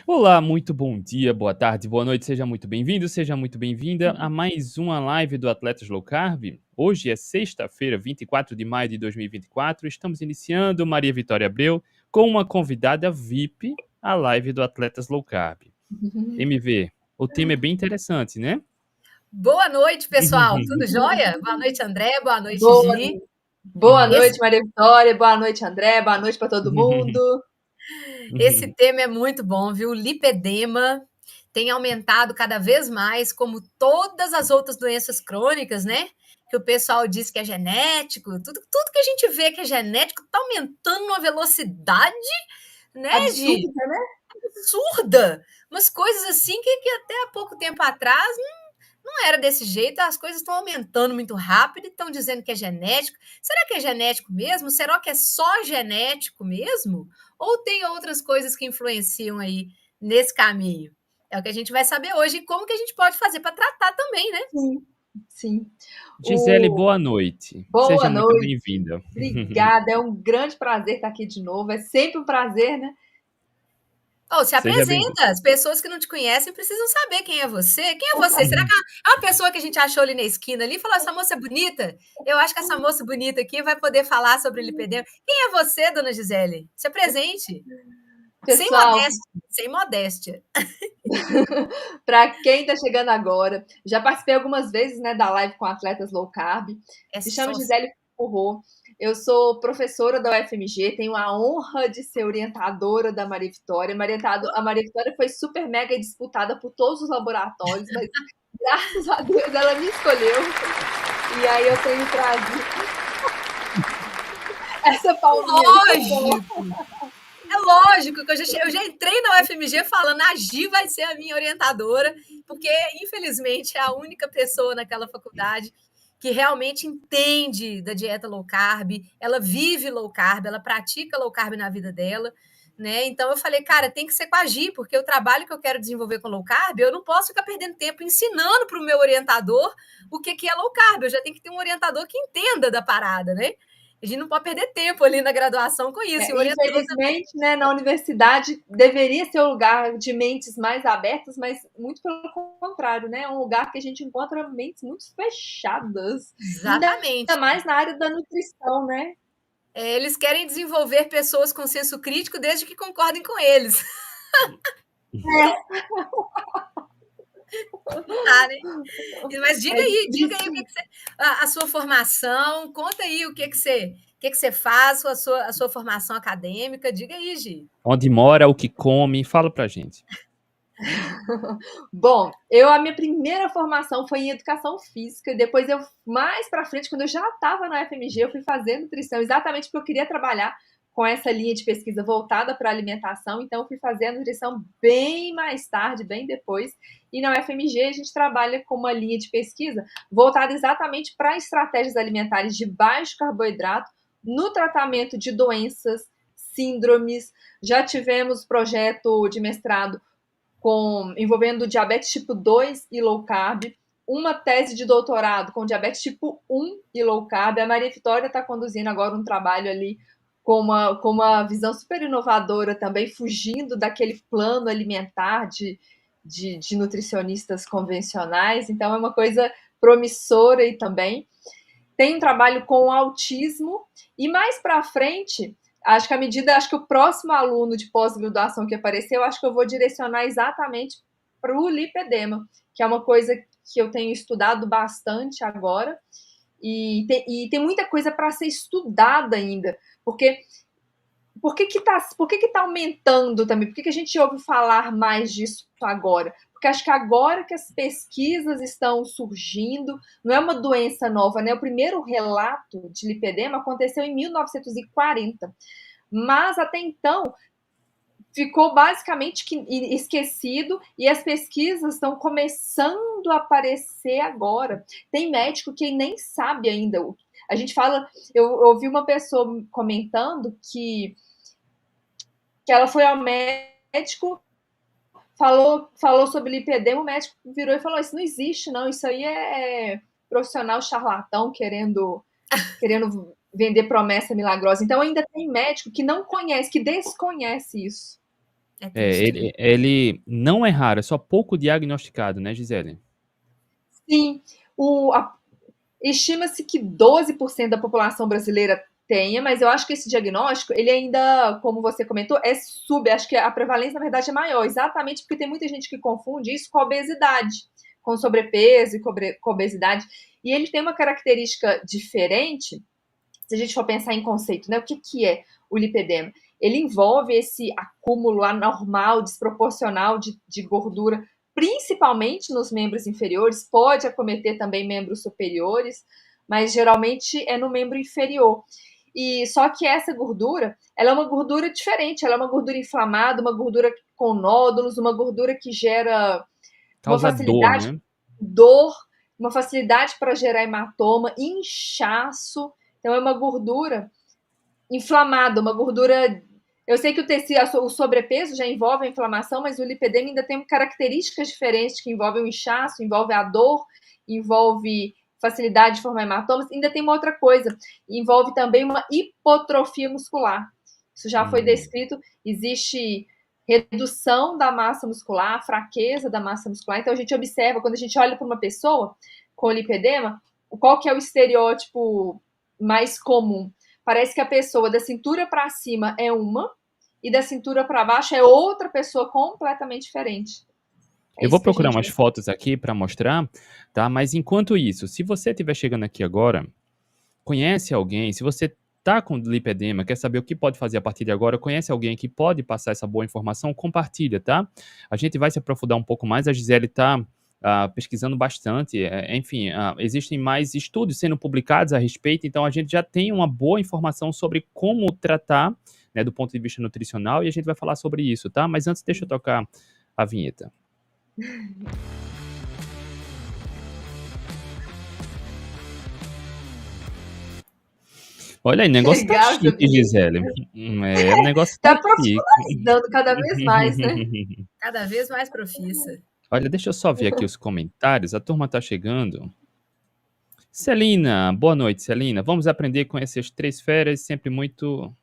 Olá, muito bom dia, boa tarde, boa noite, seja muito bem-vindo, seja muito bem-vinda a mais uma live do Atletas Low Carb. Hoje é sexta-feira, 24 de maio de 2024, estamos iniciando, Maria Vitória Abreu, com uma convidada VIP, a live do Atletas Low Carb. MV, o tema é bem interessante, né? Boa noite, pessoal. Tudo jóia? Boa noite, André. Boa noite, Boa, Gi. boa Esse, noite, Maria Vitória. Boa noite, André. Boa noite para todo mundo. esse tema é muito bom, viu? O lipedema tem aumentado cada vez mais, como todas as outras doenças crônicas, né? Que o pessoal diz que é genético. Tudo que a gente vê que é genético está aumentando numa velocidade, né, Gi? Absurda, né? Absurda. Umas coisas assim que até há pouco tempo atrás não era desse jeito, as coisas estão aumentando muito rápido e estão dizendo que é genético. Será que é genético mesmo? Será que é só genético mesmo? Ou tem outras coisas que influenciam aí nesse caminho? É o que a gente vai saber hoje e como que a gente pode fazer para tratar também, né? Sim, sim. Gisele, boa noite, seja Boa muito noite. bem-vinda. Obrigada. É um grande prazer estar aqui de novo. É sempre um prazer, né? Ou se Seja bem-vinda. apresenta, as pessoas que não te conhecem precisam saber quem é você. Quem é você? Será que é uma pessoa que a gente achou ali na esquina ali e falou: essa moça é bonita? Eu acho que essa moça bonita aqui vai poder falar sobre lipedema. Quem é você, dona Gisele? Se apresente. Sem Pessoal, modéstia, sem modéstia. para quem está chegando agora, já participei algumas vezes, né, da live com atletas low carb. É Me chamo só. Gisele Forró. Eu sou professora da UFMG, tenho a honra de ser orientadora da Maria Vitória. A Maria Vitória foi super mega disputada por todos os laboratórios, mas graças a Deus ela me escolheu. E aí eu tenho trazido essa palminha aí. Lógico. É lógico que eu já entrei na UFMG falando a Gi vai ser a minha orientadora, porque, infelizmente, é a única pessoa naquela faculdade que realmente entende da dieta low carb, ela vive low carb, ela pratica low carb na vida dela, né? Então eu falei, cara, tem que ser com a Gi, porque o trabalho que eu quero desenvolver com low carb, eu não posso ficar perdendo tempo ensinando para o meu orientador o que é low carb, eu já tenho que ter um orientador que entenda da parada, né? A gente não pode perder tempo ali na graduação com isso. E o orientador Infelizmente, né, na universidade deveria ser um lugar de mentes mais abertas, mas muito pelo contrário, né? É um lugar que a gente encontra mentes muito fechadas, ainda exatamente. mais na área da nutrição, né? Eles querem desenvolver pessoas com senso crítico desde que concordem com eles. É, Não dá, né? Mas é diga aí o que, difícil. que você. A sua formação, conta aí o que você faz, a sua formação acadêmica. Diga aí, Gi. Onde mora, o que come, fala pra gente. Bom, a minha primeira formação foi em educação física, depois eu mais para frente, quando eu já estava na FMG, eu fui fazer nutrição, exatamente porque eu queria trabalhar com essa linha de pesquisa voltada para alimentação, então eu fui fazer a nutrição bem mais tarde, bem depois. E na UFMG a gente trabalha com uma linha de pesquisa voltada exatamente para estratégias alimentares de baixo carboidrato no tratamento de doenças, síndromes. Já tivemos projeto de mestrado envolvendo diabetes tipo 2 e low carb, uma tese de doutorado com diabetes tipo 1 e low carb. A Maria Vitória está conduzindo agora um trabalho ali com uma visão super inovadora também, fugindo daquele plano alimentar de nutricionistas convencionais. Então, é uma coisa promissora e também. Tem um trabalho com autismo e mais para frente, acho que o próximo aluno de pós-graduação que apareceu, acho que eu vou direcionar exatamente para o lipedema, que é uma coisa que eu tenho estudado bastante agora e tem muita coisa para ser estudada ainda, porque por que tá aumentando também? Por que a gente ouve falar mais disso agora? Porque acho que agora que as pesquisas estão surgindo, não é uma doença nova, né? O primeiro relato de lipedema aconteceu em 1940, mas até então ficou basicamente esquecido e as pesquisas estão começando a aparecer agora. Tem médico que nem sabe ainda. A gente fala, eu ouvi uma pessoa comentando que ela foi ao médico, falou sobre lipedema, o médico virou e falou: isso não existe, não, isso aí é profissional charlatão querendo vender promessa milagrosa. Então ainda tem médico que não conhece, que desconhece isso. É triste, né? Ele não é raro, é só pouco diagnosticado, né, Gisele? Sim, estima-se que 12% da população brasileira tenha, mas eu acho que esse diagnóstico, ele ainda, como você comentou, acho que a prevalência, na verdade, é maior, exatamente porque tem muita gente que confunde isso com a obesidade, com sobrepeso e com obesidade, e ele tem uma característica diferente, se a gente for pensar em conceito, né? O que é o lipedema? Ele envolve esse acúmulo anormal, desproporcional de gordura, principalmente nos membros inferiores, pode acometer também membros superiores, mas geralmente é no membro inferior. E só que essa gordura, ela é uma gordura diferente, ela é uma gordura inflamada, uma gordura com nódulos, uma gordura que gera uma Causa dor, facilidade, né? dor, uma facilidade para gerar hematoma, inchaço. Então é uma gordura inflamada, uma gordura. Eu sei que o tecido, o sobrepeso já envolve a inflamação, mas o lipedema ainda tem características diferentes que envolvem o inchaço, envolve a dor, envolve facilidade de formar hematomas. Ainda tem uma outra coisa, envolve também uma hipotrofia muscular. Isso já foi descrito, existe redução da massa muscular, fraqueza da massa muscular. Então a gente observa, quando a gente olha para uma pessoa com lipedema, qual que é o estereótipo mais comum? Parece que a pessoa da cintura para cima é uma e da cintura para baixo é outra pessoa completamente diferente. Eu vou procurar umas fotos aqui para mostrar, tá? Mas enquanto isso, se você estiver chegando aqui agora, conhece alguém, se você tá com lipedema, quer saber o que pode fazer a partir de agora, conhece alguém que pode passar essa boa informação, compartilha, tá? A gente vai se aprofundar um pouco mais, a Gisele está pesquisando bastante, enfim, existem mais estudos sendo publicados a respeito, então a gente já tem uma boa informação sobre como tratar, né, do ponto de vista nutricional, e a gente vai falar sobre isso, tá? Mas antes, deixa eu tocar a vinheta. Olha aí, o negócio tá Legal, chique, Gisele. O negócio tá Tá chique. profissionalizando cada vez mais, né? Cada vez mais profissa. Olha, deixa eu só ver aqui os comentários. A turma tá chegando. Celina, boa noite, Celina. Vamos aprender com essas três feras, sempre muito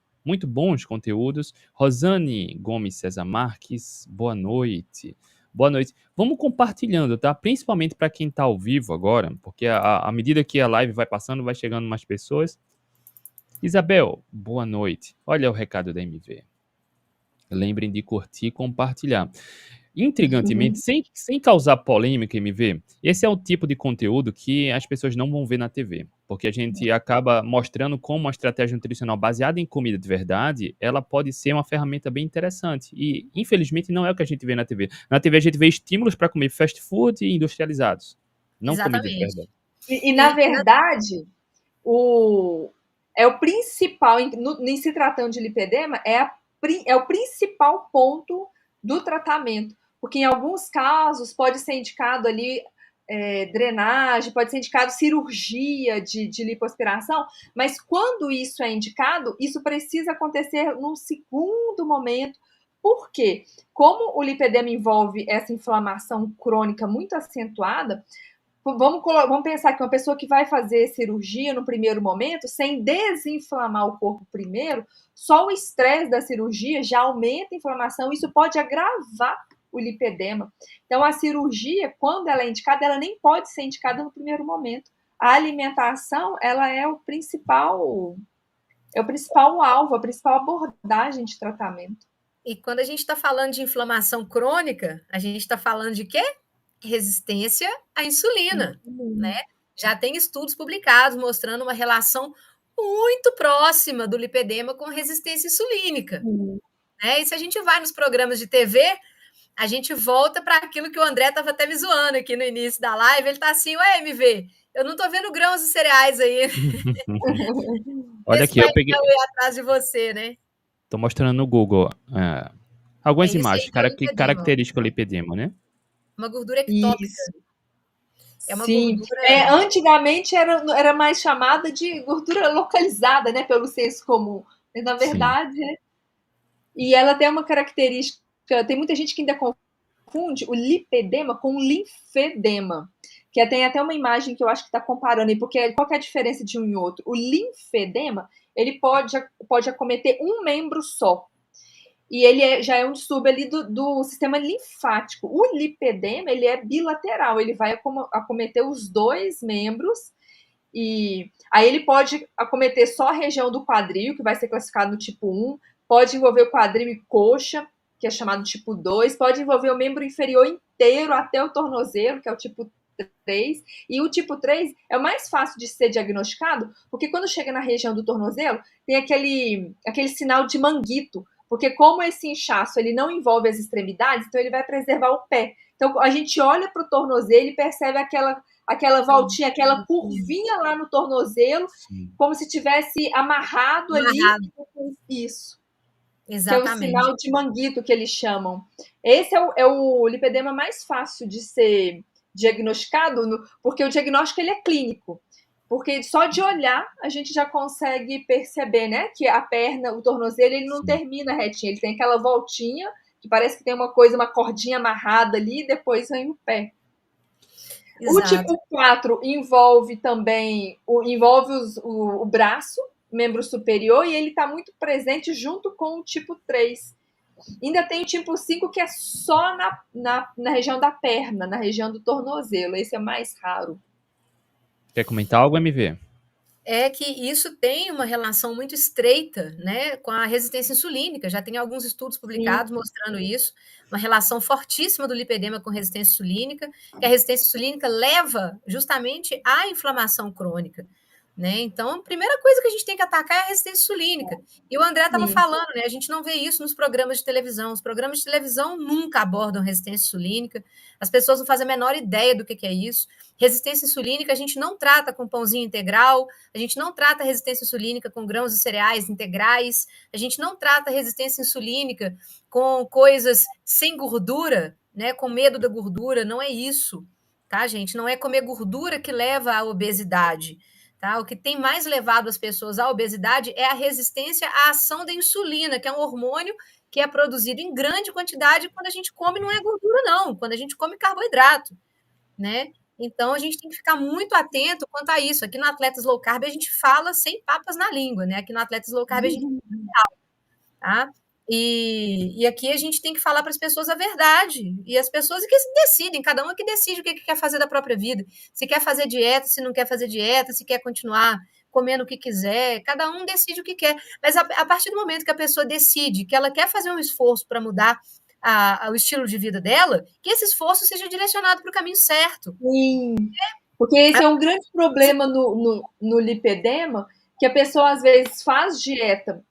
bons conteúdos. Rosane Gomes César Marques, boa noite. Boa noite. Vamos compartilhando, tá? Principalmente para quem tá ao vivo agora, porque à medida que a live vai passando, vai chegando mais pessoas. Isabel, boa noite. Olha o recado da MV. Lembrem de curtir e compartilhar. Intrigantemente, sem causar polêmica, MV, esse é o tipo de conteúdo que as pessoas não vão ver na TV, porque a gente acaba mostrando como uma estratégia nutricional baseada em comida de verdade, ela pode ser uma ferramenta bem interessante. E, infelizmente, não é o que a gente vê na TV. Na TV a gente vê estímulos para comer fast food e industrializados, não comida de verdade. E na verdade, é o principal, em se tratando de lipedema, é o principal ponto do tratamento. Porque em alguns casos pode ser indicado ali drenagem, pode ser indicado cirurgia de lipoaspiração, mas quando isso é indicado, isso precisa acontecer num segundo momento. Por quê? Como o lipedema envolve essa inflamação crônica muito acentuada, vamos pensar que uma pessoa que vai fazer cirurgia no primeiro momento, sem desinflamar o corpo primeiro, só o estresse da cirurgia já aumenta a inflamação, isso pode agravar o lipedema. Então, a cirurgia, quando ela é indicada, ela nem pode ser indicada no primeiro momento. A alimentação, ela é o principal alvo, a principal abordagem de tratamento. E quando a gente está falando de inflamação crônica, a gente está falando de quê? Resistência à insulina, né? Já tem estudos publicados mostrando uma relação muito próxima do lipedema com resistência insulínica. Né? E se a gente vai nos programas de TV, a gente volta para aquilo que o André estava até me zoando aqui no início da live. Ele está assim, ué, MV, eu não estou vendo grãos e cereais aí. Olha aqui, eu peguei atrás de você, né? Tô mostrando no Google algumas imagens, que característica do lipedema, né? Uma gordura ectópica. Isso. É uma Sim. gordura... Antigamente era mais chamada de gordura localizada, né, pelo senso comum. Mas, na verdade, e ela tem uma característica, tem muita gente que ainda confunde o lipedema com o linfedema, que tem até uma imagem que eu acho que está comparando aí, porque qual que é a diferença de um e outro? O linfedema, ele pode acometer um membro só. e ele já é um distúrbio ali do sistema linfático. O lipedema, ele é bilateral, ele vai acometer os dois membros, e aí ele pode acometer só a região do quadril, que vai ser classificado no tipo 1, pode envolver o quadril e coxa, que é chamado tipo 2, pode envolver o membro inferior inteiro até o tornozelo, que é o tipo 3, e o tipo 3 é o mais fácil de ser diagnosticado, porque quando chega na região do tornozelo, tem aquele sinal de manguito, porque como esse inchaço ele não envolve as extremidades, então ele vai preservar o pé. Então a gente olha para o tornozelo e percebe aquela voltinha, aquela curvinha lá no tornozelo, Sim. como se tivesse amarrado ali. Isso. Exatamente. Que é o sinal de manguito que eles chamam. Esse é o lipedema mais fácil de ser diagnosticado, porque o diagnóstico ele é clínico. Porque só de olhar a gente já consegue perceber, né, que a perna, o tornozelo, ele não termina retinho, ele tem aquela voltinha que parece que tem uma cordinha amarrada ali, e depois vem o pé. Exato. O tipo 4 envolve também o braço, membro superior, e ele está muito presente junto com o tipo 3. Ainda tem o tipo 5, que é só na região da perna, na região do tornozelo. Esse é mais raro. Quer comentar algo, MV? É que isso tem uma relação muito estreita, né, com a resistência insulínica. Já tem alguns estudos publicados mostrando isso, uma relação fortíssima do lipedema com resistência insulínica, que a resistência insulínica leva justamente à inflamação crônica. Né? Então, a primeira coisa que a gente tem que atacar é a resistência insulínica. E o André estava falando, né? A gente não vê isso nos programas de televisão. Os programas de televisão nunca abordam resistência insulínica. As pessoas não fazem a menor ideia do que é isso. Resistência insulínica a gente não trata com pãozinho integral, a gente não trata resistência insulínica com grãos e cereais integrais, a gente não trata resistência insulínica com coisas sem gordura, né? Com medo da gordura. Não é isso, tá, gente? Não é comer gordura que leva à obesidade. Tá? O que tem mais levado as pessoas à obesidade é a resistência à ação da insulina, que é um hormônio que é produzido em grande quantidade quando a gente come, não é gordura, não, quando a gente come carboidrato, né? Então, a gente tem que ficar muito atento quanto a isso. Aqui no Atletas Low Carb, a gente fala sem papas na língua, né? Aqui no Atletas Low Carb, a gente tá? E aqui a gente tem que falar para as pessoas a verdade. E as pessoas que decidem, cada um é que decide o que quer fazer da própria vida. Se quer fazer dieta, se não quer fazer dieta, se quer continuar comendo o que quiser, cada um decide o que quer. Mas a partir do momento que a pessoa decide que ela quer fazer um esforço para mudar o estilo de vida dela, que esse esforço seja direcionado para o caminho certo. Sim, porque esse é um grande problema no lipedema, que a pessoa às vezes faz dieta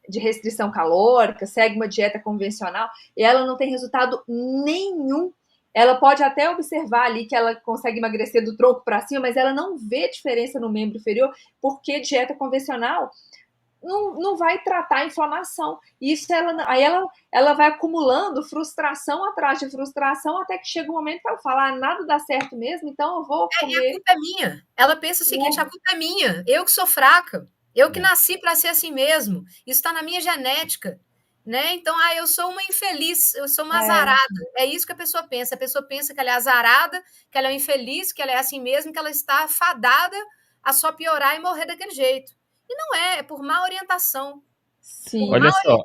de restrição calórica, segue uma dieta convencional e ela não tem resultado nenhum. Ela pode até observar ali que ela consegue emagrecer do tronco para cima, mas ela não vê diferença no membro inferior, porque dieta convencional não vai tratar a inflamação. Isso aí ela vai acumulando frustração atrás de frustração, até que chega um momento que ela fala, nada dá certo mesmo, então eu vou comer. A culpa é minha. Ela pensa o seguinte, a culpa é minha, eu que sou fraca. Eu que nasci para ser assim mesmo. Isso está na minha genética. Né? Então, eu sou uma infeliz, eu sou uma azarada. É isso que a pessoa pensa. A pessoa pensa que ela é azarada, que ela é infeliz, que ela é assim mesmo, que ela está fadada a só piorar e morrer daquele jeito. E não é por má orientação. Sim. Olha só.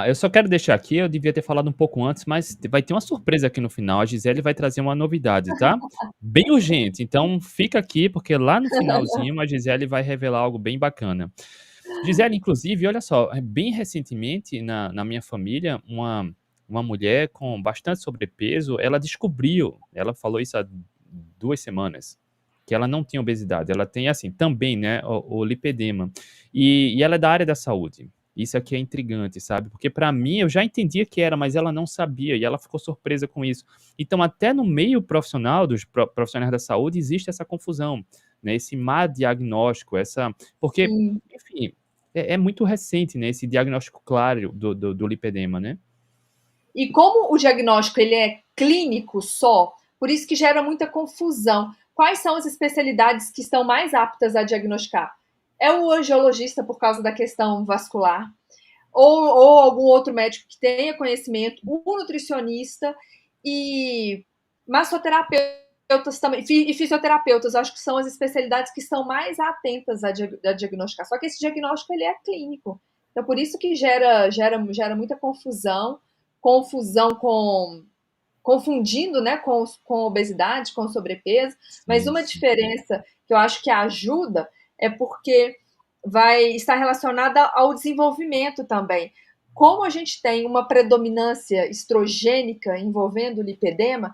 Eu só quero deixar aqui, eu devia ter falado um pouco antes, mas vai ter uma surpresa aqui no final. A Gisele vai trazer uma novidade, tá? Bem urgente. Então, fica aqui, porque lá no finalzinho a Gisele vai revelar algo bem bacana. Gisele, inclusive, olha só, bem recentemente na minha família, uma mulher com bastante sobrepeso, ela descobriu, ela falou isso há 2 semanas, que ela não tinha obesidade, ela tem, assim, também, né, o lipedema. E ela é da área da saúde. Isso aqui é intrigante, sabe? Porque para mim, eu já entendia que era, mas ela não sabia, e ela ficou surpresa com isso. Então, até no meio profissional, dos profissionais da saúde, existe essa confusão, né? Esse má diagnóstico, porque, enfim, é muito recente, né? Esse diagnóstico claro do lipedema, né? E como o diagnóstico ele é clínico só, por isso que gera muita confusão. Quais são as especialidades que estão mais aptas a diagnosticar? É o angiologista por causa da questão vascular, ou algum outro médico que tenha conhecimento, o nutricionista e massoterapeutas também, e fisioterapeutas, acho que são as especialidades que estão mais atentas a diagnosticar. Só que esse diagnóstico ele é clínico. Então, por isso que gera muita confusão confundindo, né, com obesidade, com sobrepeso. Mas uma Sim. diferença que eu acho que ajuda é porque vai estar relacionada ao desenvolvimento também. Como a gente tem uma predominância estrogênica envolvendo o lipedema,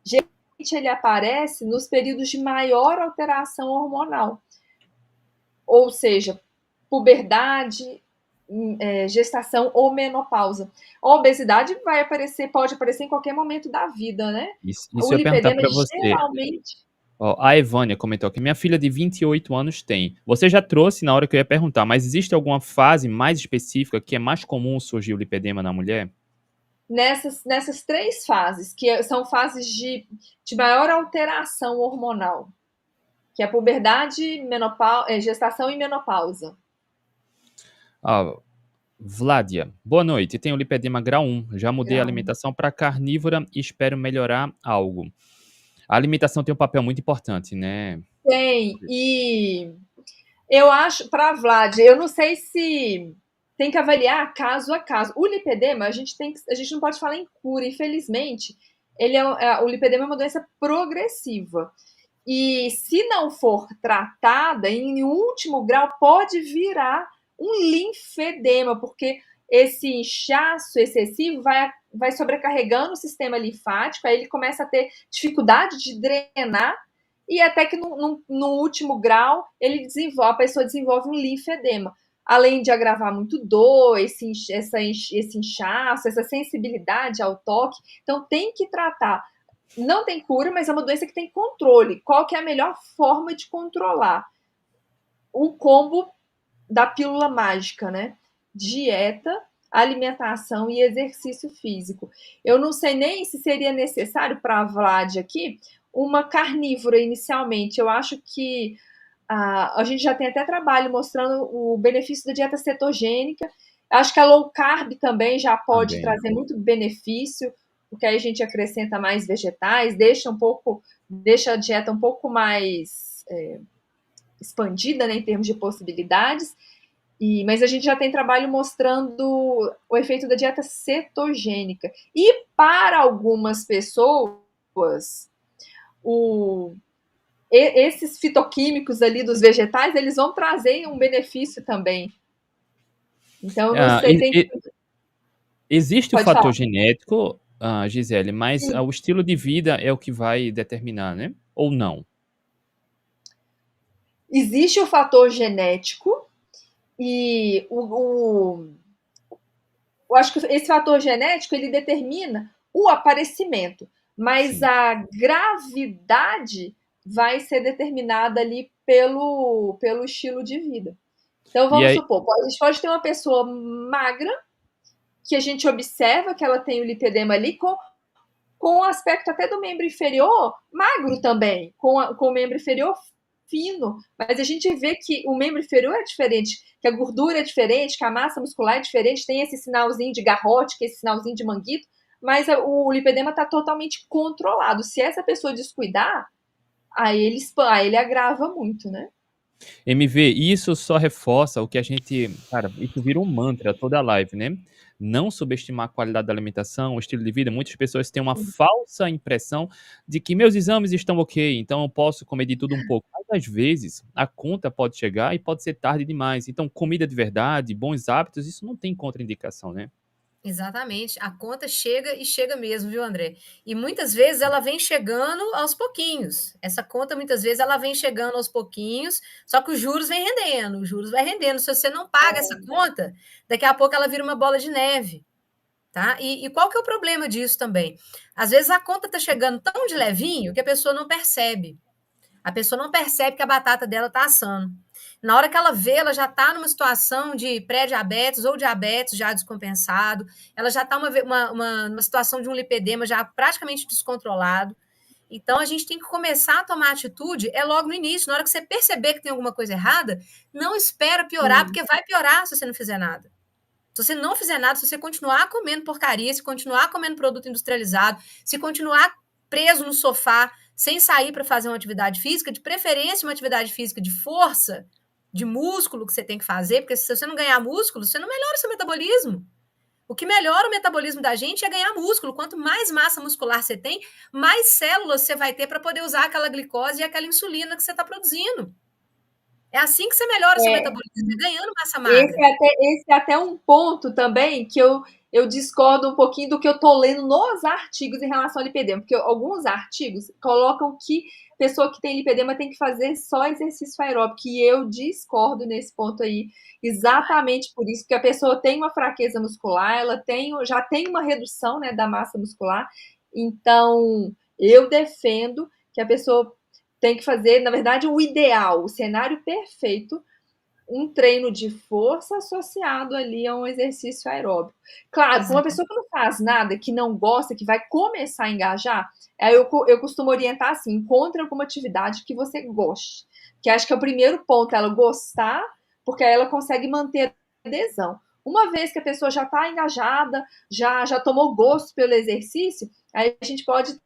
geralmente ele aparece nos períodos de maior alteração hormonal. Ou seja, puberdade, gestação ou menopausa. A obesidade pode aparecer em qualquer momento da vida, né? Isso O eu ia perguntar lipedema para você. geralmente. Ó, a Evânia comentou que minha filha de 28 anos tem. Você já trouxe na hora que eu ia perguntar, mas existe alguma fase mais específica que é mais comum surgir o lipedema na mulher? Nessas 3 fases, que são fases de maior alteração hormonal, que é a puberdade, gestação e menopausa. Vládia, boa noite. Tenho lipedema grau 1. Já mudei a Grau 1. alimentação para carnívora e espero melhorar algo. A alimentação tem um papel muito importante, né? Tem, e eu acho, para Vlad, eu não sei se tem que avaliar caso a caso. O lipedema, a gente não pode falar em cura, infelizmente. O lipedema é uma doença progressiva. E se não for tratada, em último grau, pode virar um linfedema, porque esse inchaço excessivo vai sobrecarregando o sistema linfático, aí ele começa a ter dificuldade de drenar, e até que no último grau a pessoa desenvolve um linfedema. Além de agravar muito dor, esse inchaço, essa sensibilidade ao toque. Então tem que tratar. Não tem cura, mas é uma doença que tem controle. Qual que é a melhor forma de controlar? O combo da pílula mágica, né? Dieta, alimentação e exercício físico. Eu não sei nem se seria necessário para a Vlad aqui uma carnívora inicialmente. Eu acho que a gente já tem até trabalho mostrando o benefício da dieta cetogênica. Acho que a low carb também já pode trazer muito benefício, porque aí a gente acrescenta mais vegetais, deixa a dieta um pouco mais expandida, né, em termos de possibilidades. Mas a gente já tem trabalho mostrando o efeito da dieta cetogênica. E para algumas pessoas, esses fitoquímicos ali dos vegetais, eles vão trazer um benefício também. Então, eu não sei, existe o Pode fator falar. genético, Gisele, mas o estilo de vida é o que vai determinar, né? Ou não? Existe o fator genético e eu acho que esse fator genético ele determina o aparecimento, mas Sim. a gravidade vai ser determinada ali pelo estilo de vida. Então, vamos supor, a gente pode ter uma pessoa magra, que a gente observa que ela tem o lipedema ali, com o aspecto até do membro inferior magro também, com o membro inferior fino, mas a gente vê que o membro inferior é diferente, que a gordura é diferente, que a massa muscular é diferente, tem esse sinalzinho de garrote, que é esse sinalzinho de manguito, mas o lipedema está totalmente controlado. Se essa pessoa descuidar, aí ele agrava muito, né? MV, isso só reforça o que a gente, cara, isso vira um mantra toda a live, né? Não subestimar a qualidade da alimentação, o estilo de vida. Muitas pessoas têm uma falsa impressão de que meus exames estão ok, então eu posso comer de tudo um pouco. Mas às vezes a conta pode chegar e pode ser tarde demais. Então, comida de verdade, bons hábitos, isso não tem contraindicação, né? Exatamente. A conta chega e chega mesmo, viu, André? E muitas vezes ela vem chegando aos pouquinhos. Essa conta, muitas vezes, ela vem chegando aos pouquinhos, só que os juros vem rendendo, os juros vai rendendo. Se você não paga essa conta, daqui a pouco ela vira uma bola de neve, tá? E qual que é o problema disso também? Às vezes a conta tá chegando tão de levinho que a pessoa não percebe. A pessoa não percebe que a batata dela tá assando. Na hora que ela vê, ela já está numa situação de pré-diabetes ou diabetes já descompensado, ela já está numa situação de um lipedema já praticamente descontrolado. Então, a gente tem que começar a tomar atitude logo no início. Na hora que você perceber que tem alguma coisa errada, não espera piorar, porque vai piorar se você não fizer nada. Se você não fizer nada, se você continuar comendo porcaria, se continuar comendo produto industrializado, se continuar preso no sofá, sem sair para fazer uma atividade física, de preferência uma atividade física de força, de músculo que você tem que fazer, porque se você não ganhar músculo, você não melhora o seu metabolismo. O que melhora o metabolismo da gente é ganhar músculo. Quanto mais massa muscular você tem, mais células você vai ter para poder usar aquela glicose e aquela insulina que você está produzindo. É assim que você melhora o seu metabolismo, ganhando massa magra. Esse é até um ponto também que eu discordo um pouquinho do que eu estou lendo nos artigos em relação ao lipedema, porque alguns artigos colocam que pessoa que tem lipedema tem que fazer só exercício aeróbico, e eu discordo nesse ponto aí, exatamente por isso, porque a pessoa tem uma fraqueza muscular, ela já tem uma redução, né, da massa muscular, então eu defendo que a pessoa tem que fazer, na verdade, o ideal, o cenário perfeito, um treino de força associado ali a um exercício aeróbico. Claro, para uma pessoa que não faz nada, que não gosta, que vai começar a engajar, eu costumo orientar assim, encontre alguma atividade que você goste. Que acho que é o primeiro ponto, ela gostar, porque aí ela consegue manter a adesão. Uma vez que a pessoa já está engajada, já tomou gosto pelo exercício, aí a gente pode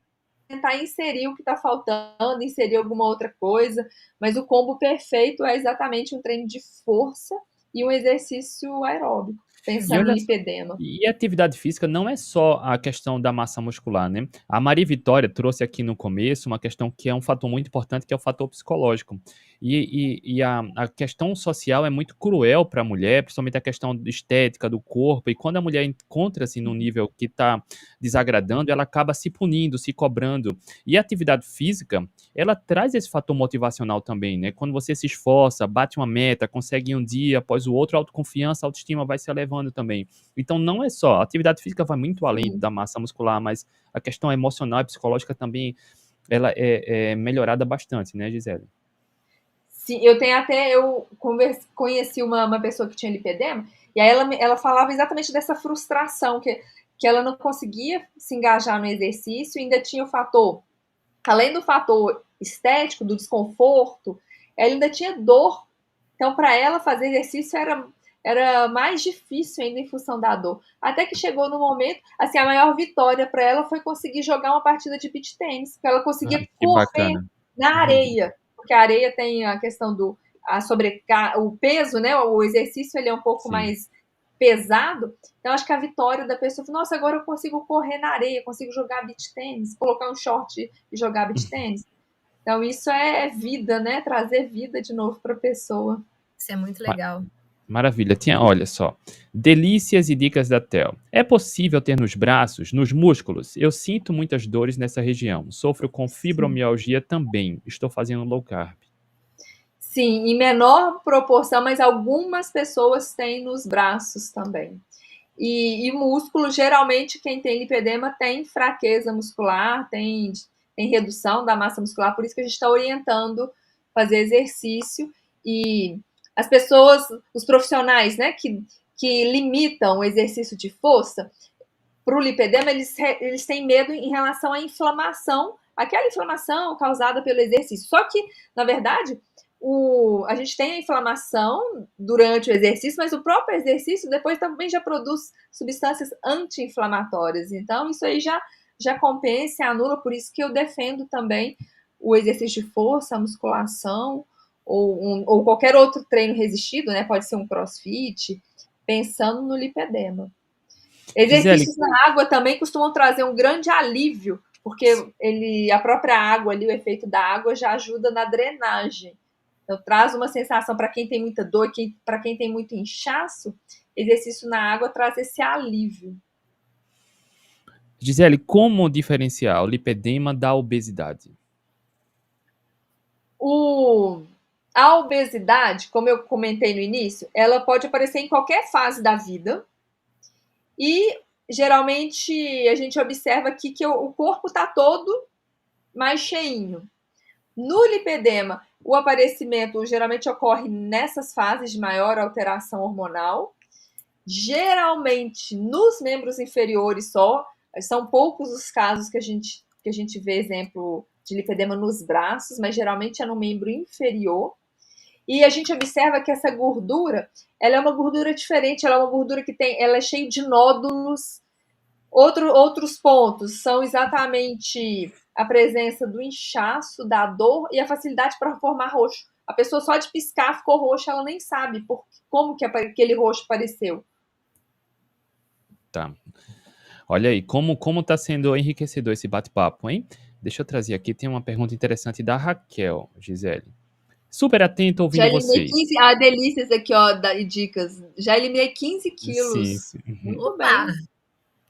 tentar inserir o que está faltando, inserir alguma outra coisa, mas o combo perfeito é exatamente um treino de força e um exercício aeróbico, pensando no lipedema. E atividade física não é só a questão da massa muscular, né? A Maria Vitória trouxe aqui no começo uma questão que é um fator muito importante, que é o fator psicológico. E a questão social é muito cruel para a mulher, principalmente a questão estética do corpo. E quando a mulher encontra-se num nível que está desagradando, ela acaba se punindo, se cobrando. E a atividade física, ela traz esse fator motivacional também, né? Quando você se esforça, bate uma meta, consegue um dia após o outro, a autoconfiança, a autoestima vai se elevando também. Então, não é só, a atividade física vai muito além da massa muscular, mas a questão emocional e psicológica também, ela é melhorada bastante, né, Gisele? Sim, eu conheci uma pessoa que tinha lipedema, e aí ela falava exatamente dessa frustração, que ela não conseguia se engajar no exercício, ainda tinha o fator, além do fator estético, do desconforto, ela ainda tinha dor. Então, para ela, fazer exercício era mais difícil ainda em função da dor. Até que chegou no momento, assim, a maior vitória para ela foi conseguir jogar uma partida de beach tênis, porque ela conseguia Que correr bacana. na areia, porque a areia tem a questão o peso, né? O exercício ele é um pouco Sim. mais pesado. Então, acho que a vitória da pessoa foi, nossa, agora eu consigo correr na areia, consigo jogar beach tênis, colocar um short e jogar beach tênis. Então, isso é vida, né? Trazer vida de novo para a pessoa. Isso é muito legal. Maravilha. Olha só, delícias e dicas da Tel. É possível ter nos braços, nos músculos? Eu sinto muitas dores nessa região. Sofro com fibromialgia também. Estou fazendo low carb. Sim, em menor proporção, mas algumas pessoas têm nos braços também. E músculo, geralmente, quem tem lipedema tem fraqueza muscular, tem redução da massa muscular, por isso que a gente está orientando fazer exercício. E as pessoas, os profissionais, né, que limitam o exercício de força, para o lipedema, eles têm medo em relação à inflamação, aquela inflamação causada pelo exercício. Só que, na verdade, a gente tem a inflamação durante o exercício, mas o próprio exercício depois também já produz substâncias anti-inflamatórias. Então, isso aí já compensa e anula, por isso que eu defendo também o exercício de força, a musculação, ou qualquer outro treino resistido, né? Pode ser um crossfit, pensando no lipedema. Exercícios Gisele, na água também costumam trazer um grande alívio, porque a própria água ali, o efeito da água já ajuda na drenagem. Então, traz uma sensação para quem tem muita dor, para quem tem muito inchaço, exercício na água traz esse alívio. Gisele, como diferenciar o lipedema da obesidade? A obesidade, como eu comentei no início, ela pode aparecer em qualquer fase da vida. E, geralmente, a gente observa aqui que o corpo está todo mais cheinho. No lipedema, o aparecimento geralmente ocorre nessas fases de maior alteração hormonal. Geralmente, nos membros inferiores só. São poucos os casos que a gente vê exemplo de lipedema nos braços, mas geralmente é no membro inferior. E a gente observa que essa gordura, ela é uma gordura diferente, ela é uma gordura ela é cheia de nódulos. Outros pontos são exatamente a presença do inchaço, da dor e a facilidade para formar roxo. A pessoa só de piscar ficou roxa, ela nem sabe como que aquele roxo apareceu. Tá. Olha aí, como tá sendo enriquecedor esse bate-papo, hein? Deixa eu trazer aqui, tem uma pergunta interessante da Raquel, Gisele. Super atento Já ouvindo eliminei vocês. 15... delícias aqui, ó, e dicas. Já eliminei 15 quilos. Sim. Uhum. Muito Opa, bem.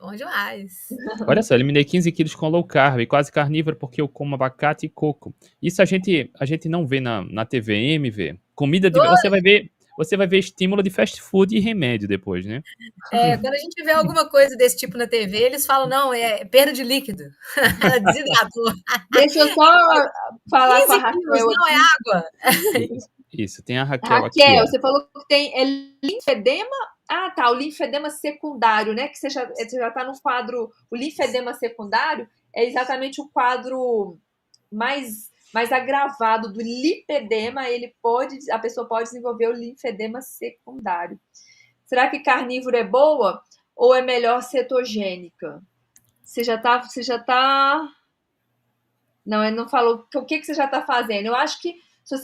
bom demais. Olha só, eliminei 15 quilos com low carb, quase carnívoro porque eu como abacate e coco. Isso a gente não vê na TVM, vê. Comida de... Você vai ver estímulo de fast food e remédio depois, né? Quando a gente vê alguma coisa desse tipo na TV, eles falam, não, é perda de líquido. Ela desidratou. Deixa eu só falar com a 15 quilos, Raquel não é aqui. água. Isso, tem a Raquel aqui, Raquel, ó. você falou que tem linfedema. Ah, tá, o linfedema secundário, né? Que você já tá no quadro. O linfedema secundário é exatamente o quadro mais agravado do lipedema. A pessoa pode desenvolver o linfedema secundário. Será que carnívoro é boa ou é melhor cetogênica? Você já tá. Não, ele não falou o que você já está fazendo. Eu acho que se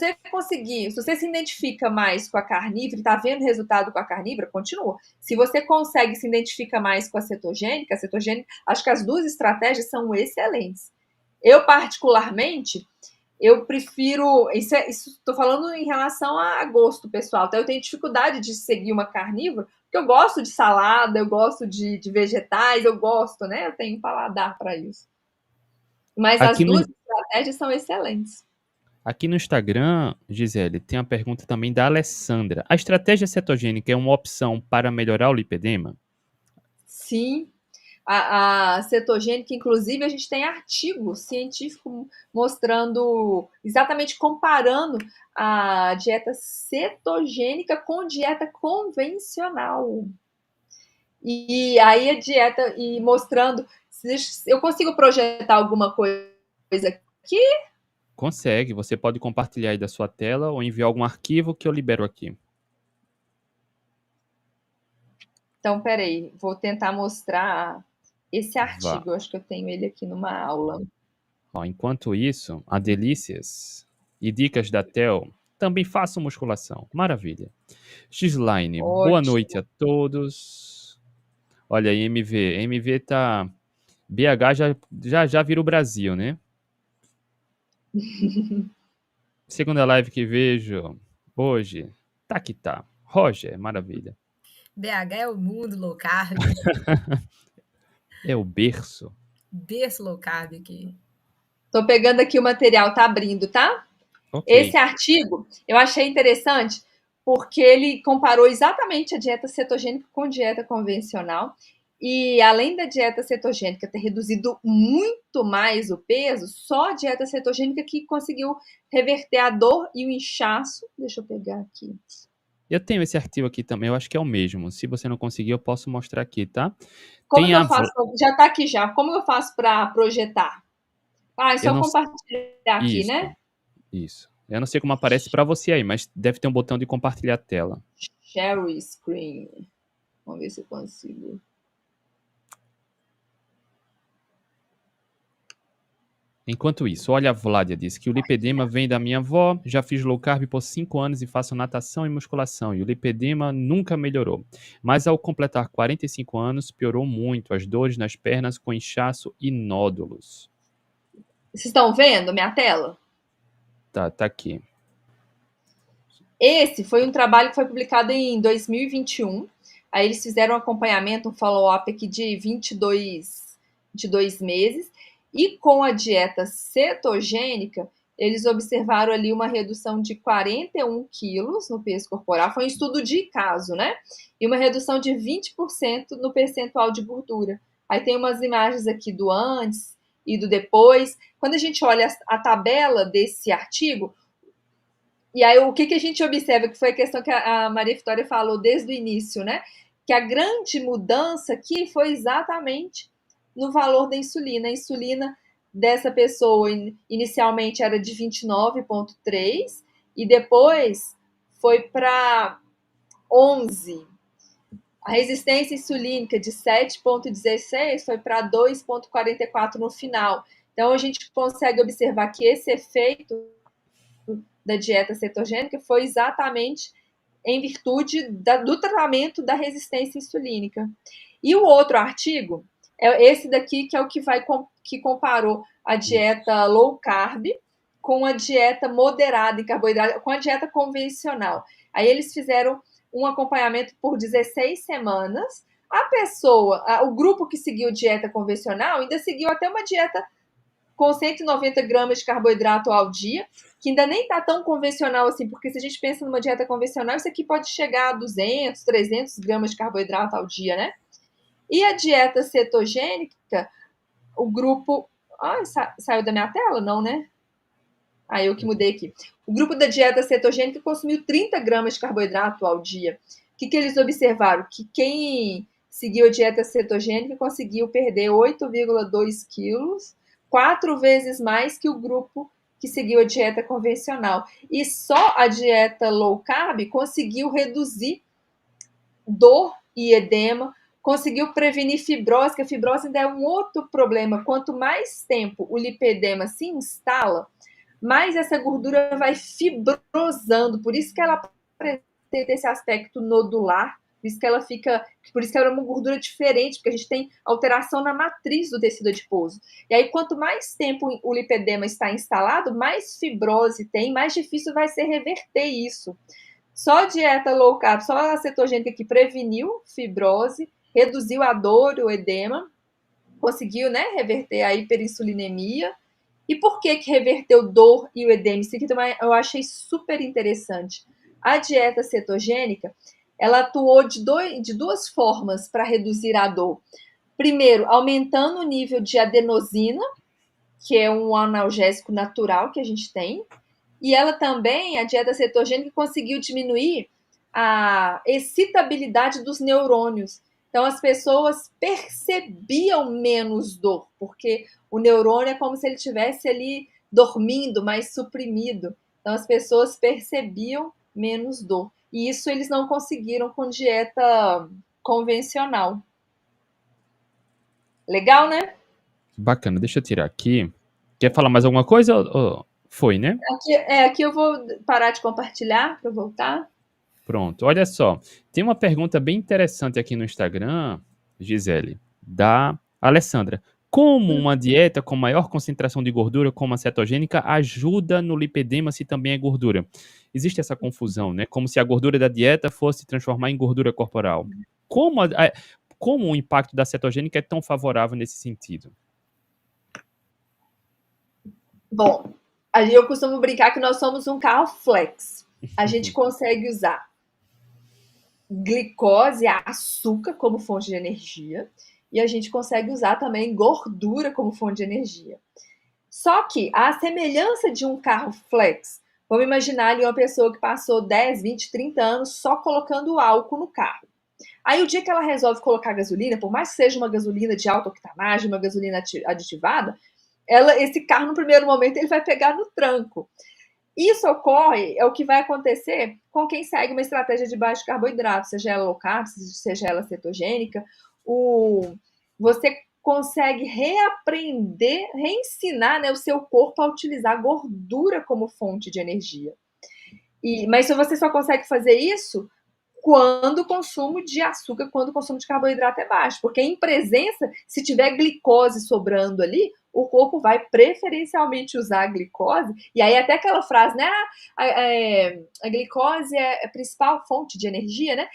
você se identifica mais com a carnívora e está vendo resultado com a carnívora, continua. Se você consegue se identificar mais com a cetogênica, acho que as duas estratégias são excelentes. Eu, particularmente, eu prefiro. Isso estou falando em relação a gosto pessoal. Então, eu tenho dificuldade de seguir uma carnívora, porque eu gosto de salada, eu gosto de vegetais, eu gosto, né? Eu tenho um paladar para isso. Mas as duas estratégias são excelentes. Aqui no Instagram, Gisele, tem a pergunta também da Alessandra. A estratégia cetogênica é uma opção para melhorar o lipedema? Sim. A cetogênica, inclusive, a gente tem artigo científico mostrando, exatamente comparando a dieta cetogênica com dieta convencional. E aí a dieta, e mostrando, eu consigo projetar alguma coisa aqui? Consegue, você pode compartilhar aí da sua tela ou enviar algum arquivo que eu libero aqui. Então, peraí, vou tentar mostrar esse artigo. Vá. Eu acho que eu tenho ele aqui numa aula. Ó, enquanto isso, a delícias e dicas da Tel também façam musculação. Maravilha. Xline, boa Ótimo. noite a todos. Olha aí, MV tá... BH já vira o Brasil, né? Segunda live que vejo hoje, tá que tá. Roger, maravilha. BH é o mundo low carb. É o berço. Berço low carb aqui. Tô pegando aqui o material, tá abrindo, tá? Ok. Esse artigo eu achei interessante porque ele comparou exatamente a dieta cetogênica com dieta convencional. E além da dieta cetogênica ter reduzido muito mais o peso, só a dieta cetogênica que conseguiu reverter a dor e o inchaço. Deixa eu pegar aqui. Eu tenho esse artigo aqui também, eu acho que é o mesmo. Se você não conseguir, eu posso mostrar aqui, tá? Como que eu faço? Já tá aqui já. Como eu faço para projetar? Ah, é só compartilhar aqui, né? Isso. Eu não sei como aparece para você aí, mas deve ter um botão de compartilhar a tela. Share screen. Vamos ver se eu consigo. Enquanto isso, olha, a Vládia disse que o lipedema vem da minha avó, já fiz low carb por 5 anos e faço natação e musculação, e o lipedema nunca melhorou. Mas ao completar 45 anos, piorou muito, as dores nas pernas com inchaço e nódulos. Vocês estão vendo minha tela? Tá aqui. Esse foi um trabalho que foi publicado em 2021. Aí eles fizeram um acompanhamento, um follow-up aqui de 22 meses. E com a dieta cetogênica, eles observaram ali uma redução de 41 quilos no peso corporal. Foi um estudo de caso, né? E uma redução de 20% no percentual de gordura. Aí tem umas imagens aqui do antes e do depois. Quando a gente olha a tabela desse artigo, e aí o que a gente observa, que foi a questão que a Maria Vitória falou desde o início, né? Que a grande mudança aqui foi exatamente no valor da insulina. A insulina dessa pessoa inicialmente era de 29,3 e depois foi para 11. A resistência insulínica de 7,16 foi para 2,44 no final. Então, a gente consegue observar que esse efeito da dieta cetogênica foi exatamente em virtude do tratamento da resistência insulínica. E o outro artigo é esse daqui, que é o que comparou a dieta low carb com a dieta moderada em carboidrato, com a dieta convencional. Aí eles fizeram um acompanhamento por 16 semanas. O grupo que seguiu dieta convencional ainda seguiu até uma dieta com 190 gramas de carboidrato ao dia, que ainda nem está tão convencional assim, porque se a gente pensa numa dieta convencional, isso aqui pode chegar a 200, 300 gramas de carboidrato ao dia, né? E a dieta cetogênica, o grupo... saiu da minha tela? Não, né? Eu que mudei aqui. O grupo da dieta cetogênica consumiu 30 gramas de carboidrato ao dia. O que eles observaram? Que quem seguiu a dieta cetogênica conseguiu perder 8,2 quilos, 4 vezes mais que o grupo que seguiu a dieta convencional. E só a dieta low carb conseguiu reduzir dor e edema, conseguiu prevenir fibrose, que a fibrose ainda é um outro problema. Quanto mais tempo o lipedema se instala, mais essa gordura vai fibrosando. Por isso que ela apresenta esse aspecto nodular, por isso que ela é uma gordura diferente, porque a gente tem alteração na matriz do tecido adiposo. E aí, quanto mais tempo o lipedema está instalado, mais fibrose tem, mais difícil vai ser reverter isso. Só a dieta low carb, só a cetogênica que preveniu fibrose, reduziu a dor, o edema, conseguiu, né, reverter a hiperinsulinemia. E por que reverteu dor e o edema? Isso aqui também eu achei super interessante. A dieta cetogênica, ela atuou de duas formas para reduzir a dor. Primeiro, aumentando o nível de adenosina, que é um analgésico natural que a gente tem. E ela também, a dieta cetogênica, conseguiu diminuir a excitabilidade dos neurônios. Então, as pessoas percebiam menos dor, porque o neurônio é como se ele estivesse ali dormindo, mais suprimido. Então, as pessoas percebiam menos dor. E isso eles não conseguiram com dieta convencional. Legal, né? Bacana, deixa eu tirar aqui. Quer falar mais alguma coisa? Foi, né? Aqui eu vou parar de compartilhar para voltar. Pronto, olha só. Tem uma pergunta bem interessante aqui no Instagram, Gisele, da Alessandra. Como uma dieta com maior concentração de gordura, como a cetogênica, ajuda no lipedema se também é gordura? Existe essa confusão, né? Como se a gordura da dieta fosse transformar em gordura corporal. Como o impacto da cetogênica é tão favorável nesse sentido? Bom, eu costumo brincar que nós somos um carro flex. A gente consegue usar glicose, açúcar como fonte de energia, e a gente consegue usar também gordura como fonte de energia. Só que a semelhança de um carro flex, vamos imaginar ali uma pessoa que passou 10, 20, 30 anos só colocando álcool no carro. Aí o dia que ela resolve colocar gasolina, por mais que seja uma gasolina de alta octanagem, uma gasolina aditivada, esse carro no primeiro momento ele vai pegar no tranco. Isso ocorre, é o que vai acontecer com quem segue uma estratégia de baixo carboidrato, seja ela low carb, seja ela cetogênica. Você consegue reaprender, reensinar, né, o seu corpo a utilizar gordura como fonte de energia. Mas você só consegue fazer isso quando o consumo de açúcar, quando o consumo de carboidrato é baixo. Porque em presença, se tiver glicose sobrando ali, o corpo vai preferencialmente usar a glicose. E aí até aquela frase, né? A glicose é a principal fonte de energia, né?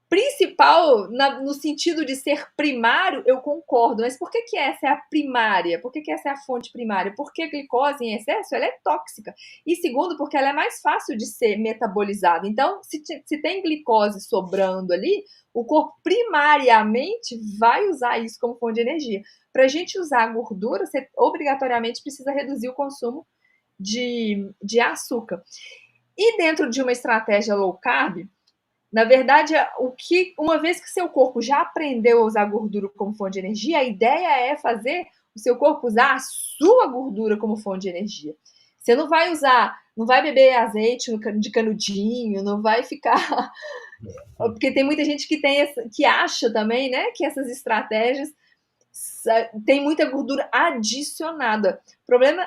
Principal, no sentido de ser primário, eu concordo. Mas por que essa é a primária? Por que essa é a fonte primária? Porque a glicose em excesso ela é tóxica. E segundo, porque ela é mais fácil de ser metabolizada. Então, se tem glicose sobrando ali, o corpo primariamente vai usar isso como fonte de energia. Para a gente usar a gordura, você obrigatoriamente precisa reduzir o consumo de açúcar. E dentro de uma estratégia low carb, na verdade, uma vez que seu corpo já aprendeu a usar gordura como fonte de energia, a ideia é fazer o seu corpo usar a sua gordura como fonte de energia. Você não vai beber azeite de canudinho, não vai ficar... Porque tem muita gente que acha também, né, que essas estratégias tem muita gordura adicionada.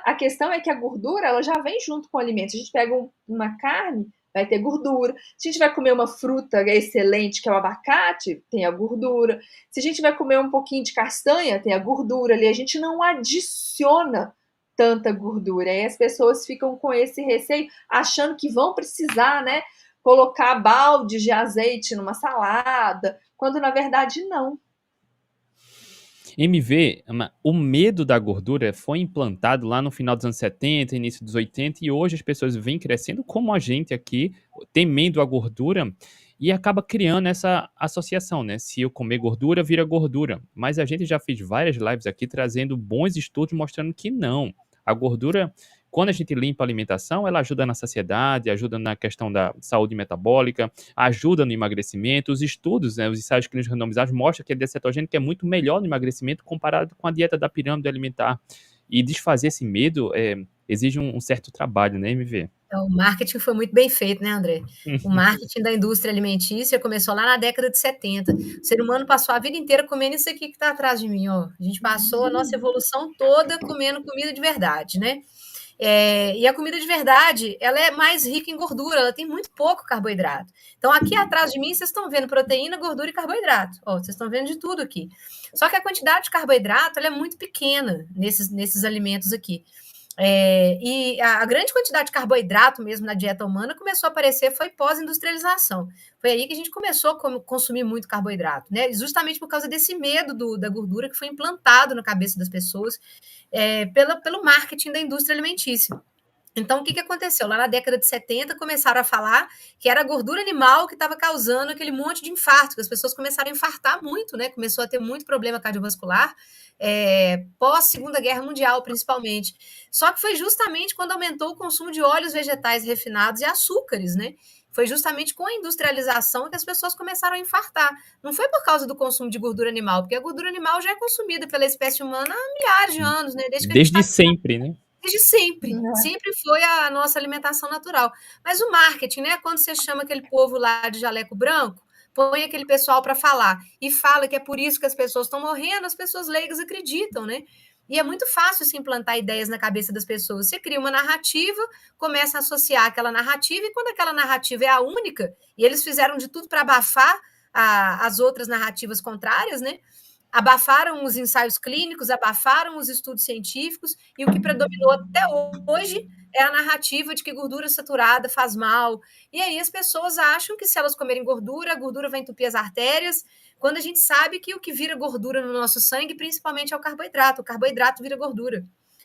A questão é que a gordura, ela já vem junto com o alimento. Se a gente pega uma carne, vai ter gordura. Se a gente vai comer uma fruta excelente, que é o abacate, tem a gordura. Se a gente vai comer um pouquinho de castanha, tem a gordura ali. A gente não adiciona tanta gordura. Aí as pessoas ficam com esse receio, achando que vão precisar, né, colocar baldes de azeite numa salada, quando na verdade não. MV, o medo da gordura foi implantado lá no final dos anos 70, início dos 80, e hoje as pessoas vêm crescendo como a gente aqui, temendo a gordura, e acaba criando essa associação, né? Se eu comer gordura, vira gordura. Mas a gente já fez várias lives aqui trazendo bons estudos mostrando que não. A gordura, quando a gente limpa a alimentação, ela ajuda na saciedade, ajuda na questão da saúde metabólica, ajuda no emagrecimento. Os estudos, né, os ensaios clínicos randomizados mostram que a dieta cetogênica é muito melhor no emagrecimento comparado com a dieta da pirâmide alimentar. E desfazer esse medo exige um certo trabalho, né, MV? Então, o marketing foi muito bem feito, né, André? O marketing da indústria alimentícia começou lá na década de 70. O ser humano passou a vida inteira comendo isso aqui que está atrás de mim, ó. A gente passou a nossa evolução toda comendo comida de verdade, né? E a comida de verdade, ela é mais rica em gordura, ela tem muito pouco carboidrato. Então, aqui atrás de mim, vocês estão vendo proteína, gordura e carboidrato. Ó, vocês estão vendo de tudo aqui. Só que a quantidade de carboidrato ela é muito pequena nesses alimentos aqui. E a grande quantidade de carboidrato mesmo na dieta humana começou a aparecer foi pós-industrialização. Foi aí que a gente começou a consumir muito carboidrato, né? Justamente por causa desse medo da gordura que foi implantado na cabeça das pessoas pelo marketing da indústria alimentícia. Então, o que aconteceu? Lá na década de 70, começaram a falar que era a gordura animal que estava causando aquele monte de infarto, que as pessoas começaram a infartar muito, né? Começou a ter muito problema cardiovascular, pós-Segunda Guerra Mundial, principalmente. Só que foi justamente quando aumentou o consumo de óleos vegetais refinados e açúcares, né? Foi justamente com a industrialização que as pessoas começaram a infartar. Não foi por causa do consumo de gordura animal, porque a gordura animal já é consumida pela espécie humana há milhares de anos, né? Desde sempre, né? Desde sempre. Sempre foi a nossa alimentação natural. Mas o marketing, né? Quando você chama aquele povo lá de jaleco branco, põe aquele pessoal para falar e fala que é por isso que as pessoas estão morrendo, as pessoas leigas acreditam, né? E é muito fácil se implantar ideias na cabeça das pessoas. Você cria uma narrativa, começa a associar aquela narrativa, e quando aquela narrativa é a única, e eles fizeram de tudo para abafar as outras narrativas contrárias, né? Abafaram os ensaios clínicos, abafaram os estudos científicos, e o que predominou até hoje é a narrativa de que gordura saturada faz mal. E aí as pessoas acham que se elas comerem gordura, a gordura vai entupir as artérias, quando a gente sabe que o que vira gordura no nosso sangue, principalmente, é o carboidrato. O carboidrato vira gordura,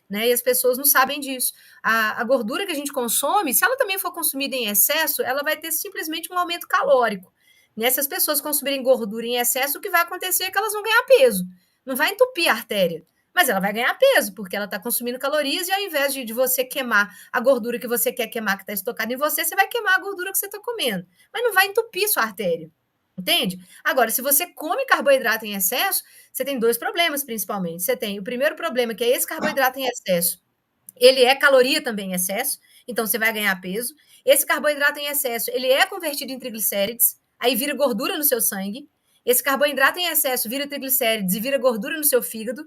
né? E as pessoas não sabem disso. A gordura que a gente consome, se ela também for consumida em excesso, ela vai ter simplesmente um aumento calórico. Né? Se as pessoas consumirem gordura em excesso, o que vai acontecer é que elas vão ganhar peso. Não vai entupir a artéria, mas ela vai ganhar peso, porque ela está consumindo calorias, e ao invés de você queimar a gordura que você quer queimar, que está estocada em você, você vai queimar a gordura que você está comendo. Mas não vai entupir sua artéria. Entende? Agora, se você come carboidrato em excesso, você tem dois problemas, principalmente. Você tem o primeiro problema, que é esse carboidrato em excesso. Ele é caloria também em excesso, então você vai ganhar peso. Esse carboidrato em excesso, ele é convertido em triglicérides, aí vira gordura no seu sangue. Esse carboidrato em excesso vira triglicérides e vira gordura no seu fígado.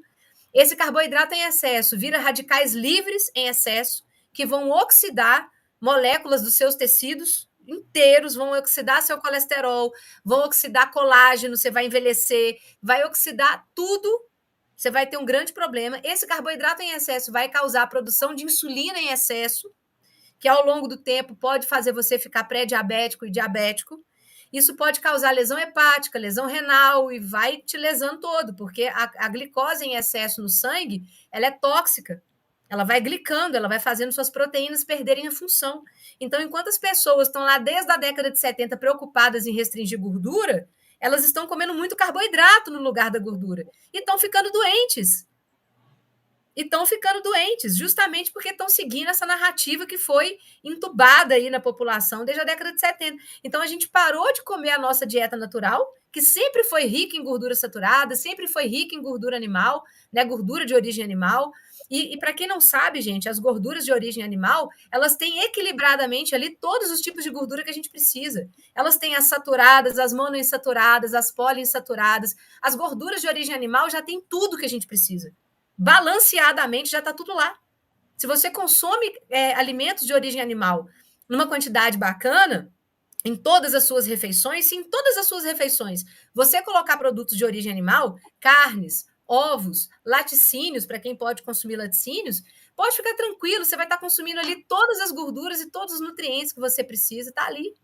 Esse carboidrato em excesso vira radicais livres em excesso, que vão oxidar moléculas dos seus tecidos inteiros, vão oxidar seu colesterol, vão oxidar colágeno, você vai envelhecer, vai oxidar tudo, você vai ter um grande problema. Esse carboidrato em excesso vai causar a produção de insulina em excesso, que ao longo do tempo pode fazer você ficar pré-diabético e diabético. Isso pode causar lesão hepática, lesão renal, e vai te lesando todo, porque a glicose em excesso no sangue, ela é tóxica. Ela vai glicando, ela vai fazendo suas proteínas perderem a função. Então, enquanto as pessoas estão lá desde a década de 70 preocupadas em restringir gordura, elas estão comendo muito carboidrato no lugar da gordura. E estão ficando doentes. Justamente porque estão seguindo essa narrativa que foi entubada aí na população desde a década de 70. Então, a gente parou de comer a nossa dieta natural, que sempre foi rica em gordura saturada, sempre foi rica em gordura animal, né, gordura de origem animal. E para quem não sabe, gente, as gorduras de origem animal, elas têm equilibradamente ali todos os tipos de gordura que a gente precisa. Elas têm as saturadas, as monoinsaturadas, as poliinsaturadas. As gorduras de origem animal já tem tudo que a gente precisa. Balanceadamente já está tudo lá. Se você consome alimentos de origem animal numa quantidade bacana, em todas as suas refeições, se em todas as suas refeições você colocar produtos de origem animal, carnes, ovos, laticínios, para quem pode consumir laticínios, pode ficar tranquilo, você vai estar consumindo ali todas as gorduras e todos os nutrientes que você precisa, está ali.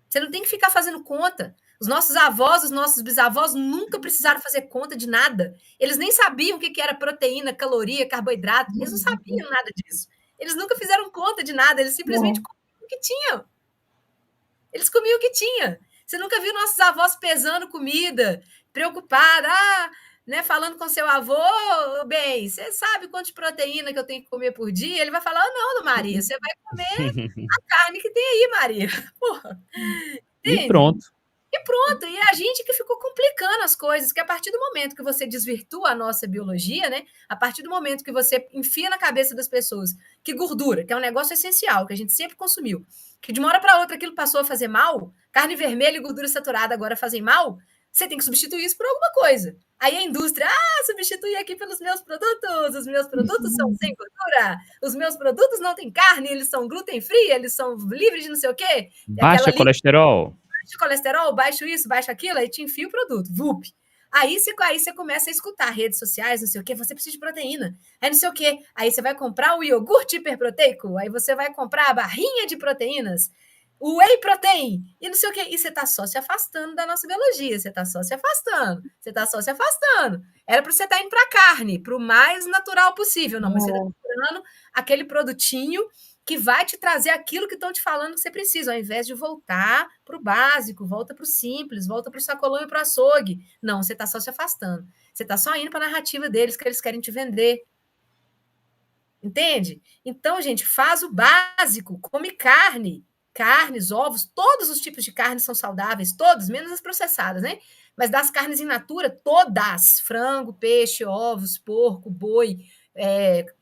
Você não tem que ficar fazendo conta. Os nossos avós, os nossos bisavós nunca precisaram fazer conta de nada. Eles nem sabiam o que era proteína, caloria, carboidrato. Eles não sabiam nada disso. Eles nunca fizeram conta de nada. Eles simplesmente comiam o que tinham. Eles comiam o que tinha. Você nunca viu nossos avós pesando comida, preocupada, né, falando com seu avô, bem, você sabe quanto de proteína que eu tenho que comer por dia? Ele vai falar, não, Maria, você vai comer a carne que tem aí, Maria. Porra. E pronto. E pronto, e a gente que ficou complicando as coisas, que a partir do momento que você desvirtua a nossa biologia, né? A partir do momento que você enfia na cabeça das pessoas que gordura, que é um negócio essencial, que a gente sempre consumiu, que de uma hora para outra aquilo passou a fazer mal, carne vermelha e gordura saturada agora fazem mal, você tem que substituir isso por alguma coisa. Aí a indústria, substitui aqui pelos meus produtos, os meus produtos são sem gordura, os meus produtos não têm carne, eles são gluten-free, eles são livres de não sei o quê. Baixa colesterol. De colesterol, baixo isso, baixo aquilo, aí te enfia o produto, vup. Aí você começa a escutar redes sociais, não sei o quê, você precisa de proteína, aí não sei o quê, aí você vai comprar o iogurte hiperproteico, aí você vai comprar a barrinha de proteínas, o whey protein, e não sei o quê, e você tá só se afastando da nossa biologia, você tá só se afastando. Era para você estar indo para carne, para o mais natural possível, não, mas você tá procurando aquele produtinho que vai te trazer aquilo que estão te falando que você precisa, ao invés de voltar para o básico, volta para o simples, volta para o sacolão e para o açougue. Não, você está só se afastando. Você está só indo para a narrativa deles, que eles querem te vender. Entende? Então, gente, faz o básico, come carne, carnes, ovos, todos os tipos de carne são saudáveis, todos, menos as processadas, né? Mas das carnes in natura, todas, frango, peixe, ovos, porco, boi,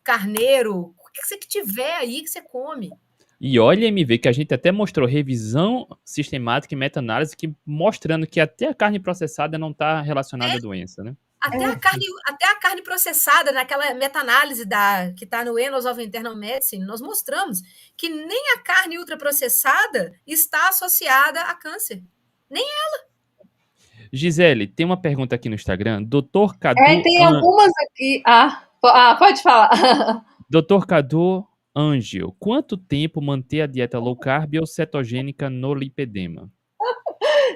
carneiro, o que você tiver aí que você come. E olha, MV, que a gente até mostrou revisão sistemática e meta-análise mostrando que até a carne processada não está relacionada à doença, né? Até a carne processada, naquela meta-análise que está no Annals of Internal Medicine, nós mostramos que nem a carne ultraprocessada está associada a câncer. Nem ela. Gisele, tem uma pergunta aqui no Instagram. Doutor Cadu... tem algumas aqui. Pode falar. Doutor Cadu Angel, quanto tempo manter a dieta low carb ou cetogênica no lipedema?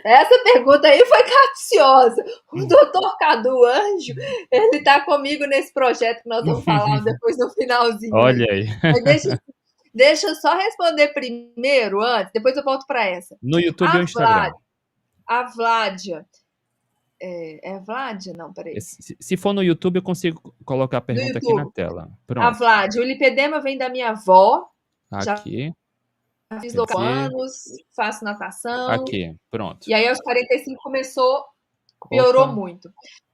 Essa pergunta aí foi capciosa. O doutor Cadu Anjo, ele está comigo nesse projeto que nós vamos falar depois no finalzinho. Olha aí. Deixa eu só responder primeiro, antes, depois eu volto para essa. No YouTube ou Instagram? A Vládia. É Vládia? Não, peraí. Se for no YouTube, eu consigo colocar a pergunta aqui na tela. Pronto. A Vládia, o lipedema vem da minha avó. Aqui. Já fiz 12 anos, faço natação. Aqui, pronto. E aí, aos 45, piorou muito.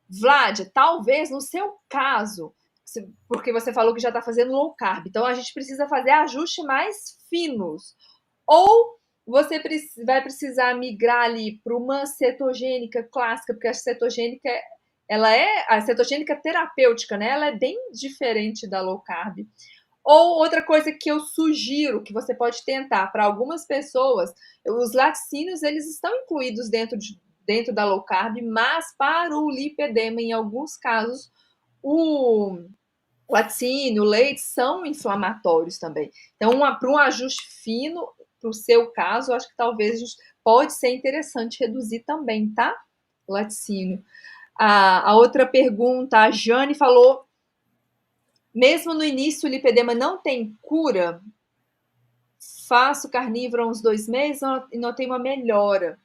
Vládia, talvez no seu caso, porque você falou que já está fazendo low carb, então a gente precisa fazer ajustes mais finos. Ou você vai precisar migrar ali para uma cetogênica clássica, porque a cetogênica, a cetogênica terapêutica, né? Ela é bem diferente da low carb. Ou outra coisa que eu sugiro que você pode tentar para algumas pessoas, os laticínios, eles estão incluídos dentro da low carb, mas para o lipedema, em alguns casos, o laticínio, o leite são inflamatórios também. Então, para um ajuste fino, para o seu caso, eu acho que talvez pode ser interessante reduzir também, tá? O laticínio. A outra pergunta, a Jane falou, mesmo no início o lipedema não tem cura, faço carnívoro há uns 2 meses e notei uma melhora.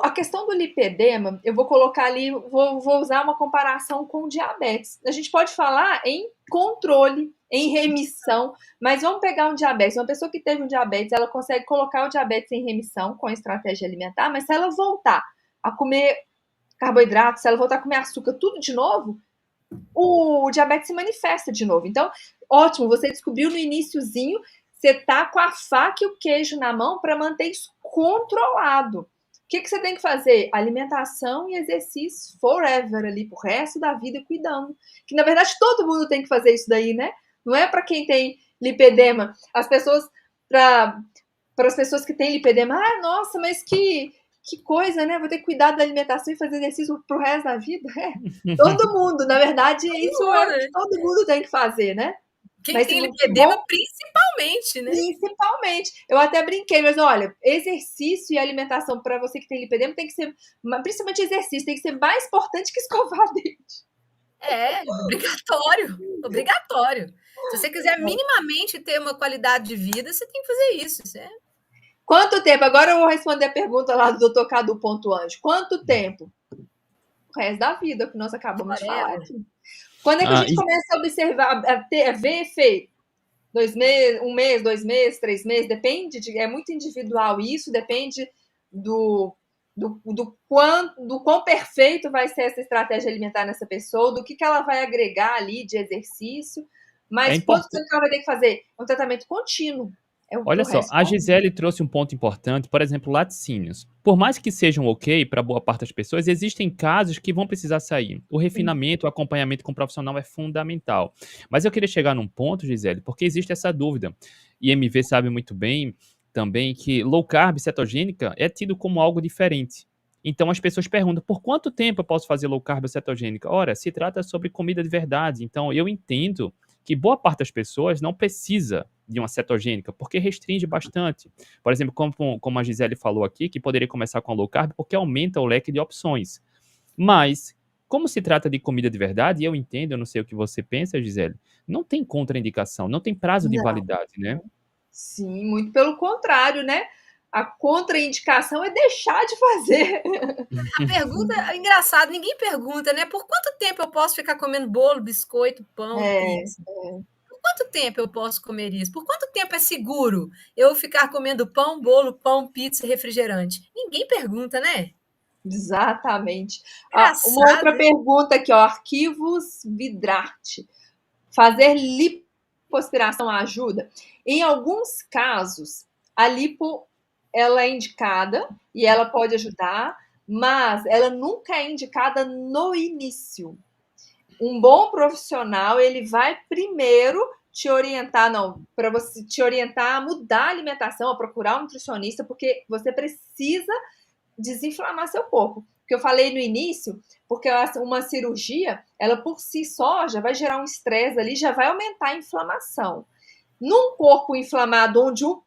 A questão do lipedema, eu vou colocar ali, vou usar uma comparação com diabetes. A gente pode falar em controle, em remissão, mas vamos pegar um diabetes. Uma pessoa que teve um diabetes, ela consegue colocar o diabetes em remissão com a estratégia alimentar, mas se ela voltar a comer carboidrato, se ela voltar a comer açúcar, tudo de novo, o diabetes se manifesta de novo. Então, ótimo, você descobriu no iniciozinho, você tá com a faca e o queijo na mão para manter isso controlado. O que você tem que fazer? Alimentação e exercício forever ali, pro resto da vida, cuidando. Que, na verdade, todo mundo tem que fazer isso daí, né? Não é para quem tem lipedema. As pessoas, para as pessoas que têm lipedema, nossa, mas que coisa, né? Vou ter que cuidar da alimentação e fazer exercício pro resto da vida. Todo mundo, na verdade, isso é o que todo mundo tem que fazer, né? Quem mas tem lipedema, principalmente, né? Principalmente. Eu até brinquei, mas olha, exercício e alimentação para você que tem lipedema tem que ser, principalmente exercício, tem que ser mais importante que escovar dente. Obrigatório. Obrigatório. Se você quiser minimamente ter uma qualidade de vida, você tem que fazer isso. Quanto tempo? Agora eu vou responder a pergunta lá do Dr. Cadu Ponto Anjo. Quanto tempo? O resto da vida, que nós acabamos de falar aqui. Quando é que a gente começa a observar, a ver efeito? 2 meses, 1 mês, 2 meses, 3 meses, depende, é muito individual isso, depende do quão perfeito vai ser essa estratégia alimentar nessa pessoa, do que ela vai agregar ali de exercício, mas quanto tempo ela vai ter que fazer? É um tratamento contínuo. Olha só, a Gisele trouxe um ponto importante, por exemplo, laticínios. Por mais que sejam ok para boa parte das pessoas, existem casos que vão precisar sair. O refinamento, o acompanhamento com o profissional é fundamental. Mas eu queria chegar num ponto, Gisele, porque existe essa dúvida. E MV sabe muito bem também que low carb cetogênica é tido como algo diferente. Então as pessoas perguntam, por quanto tempo eu posso fazer low carb cetogênica? Ora, se trata sobre comida de verdade. Então eu entendo que boa parte das pessoas não precisa de uma cetogênica, porque restringe bastante. Por exemplo, como a Gisele falou aqui, que poderia começar com a low carb, porque aumenta o leque de opções. Mas, como se trata de comida de verdade, e eu entendo, eu não sei o que você pensa, Gisele, não tem contraindicação, não tem prazo de validade, né? Sim, muito pelo contrário, né? A contraindicação é deixar de fazer. A pergunta é engraçada, ninguém pergunta, né? Por quanto tempo eu posso ficar comendo bolo, biscoito, pão, pizza? Por quanto tempo eu posso comer isso? Por quanto tempo é seguro eu ficar comendo pão, bolo, pão, pizza e refrigerante? Ninguém pergunta, né? Exatamente. Uma outra pergunta aqui, ó, arquivos Vidrate. Fazer lipoaspiração ajuda? Em alguns casos, a lipo ela é indicada e ela pode ajudar, mas ela nunca é indicada no início. Um bom profissional, ele vai primeiro te orientar, para você te orientar a mudar a alimentação, a procurar um nutricionista, porque você precisa desinflamar seu corpo. Que eu falei no início, porque uma cirurgia, ela por si só já vai gerar um estresse ali, já vai aumentar a inflamação. Num corpo inflamado, onde o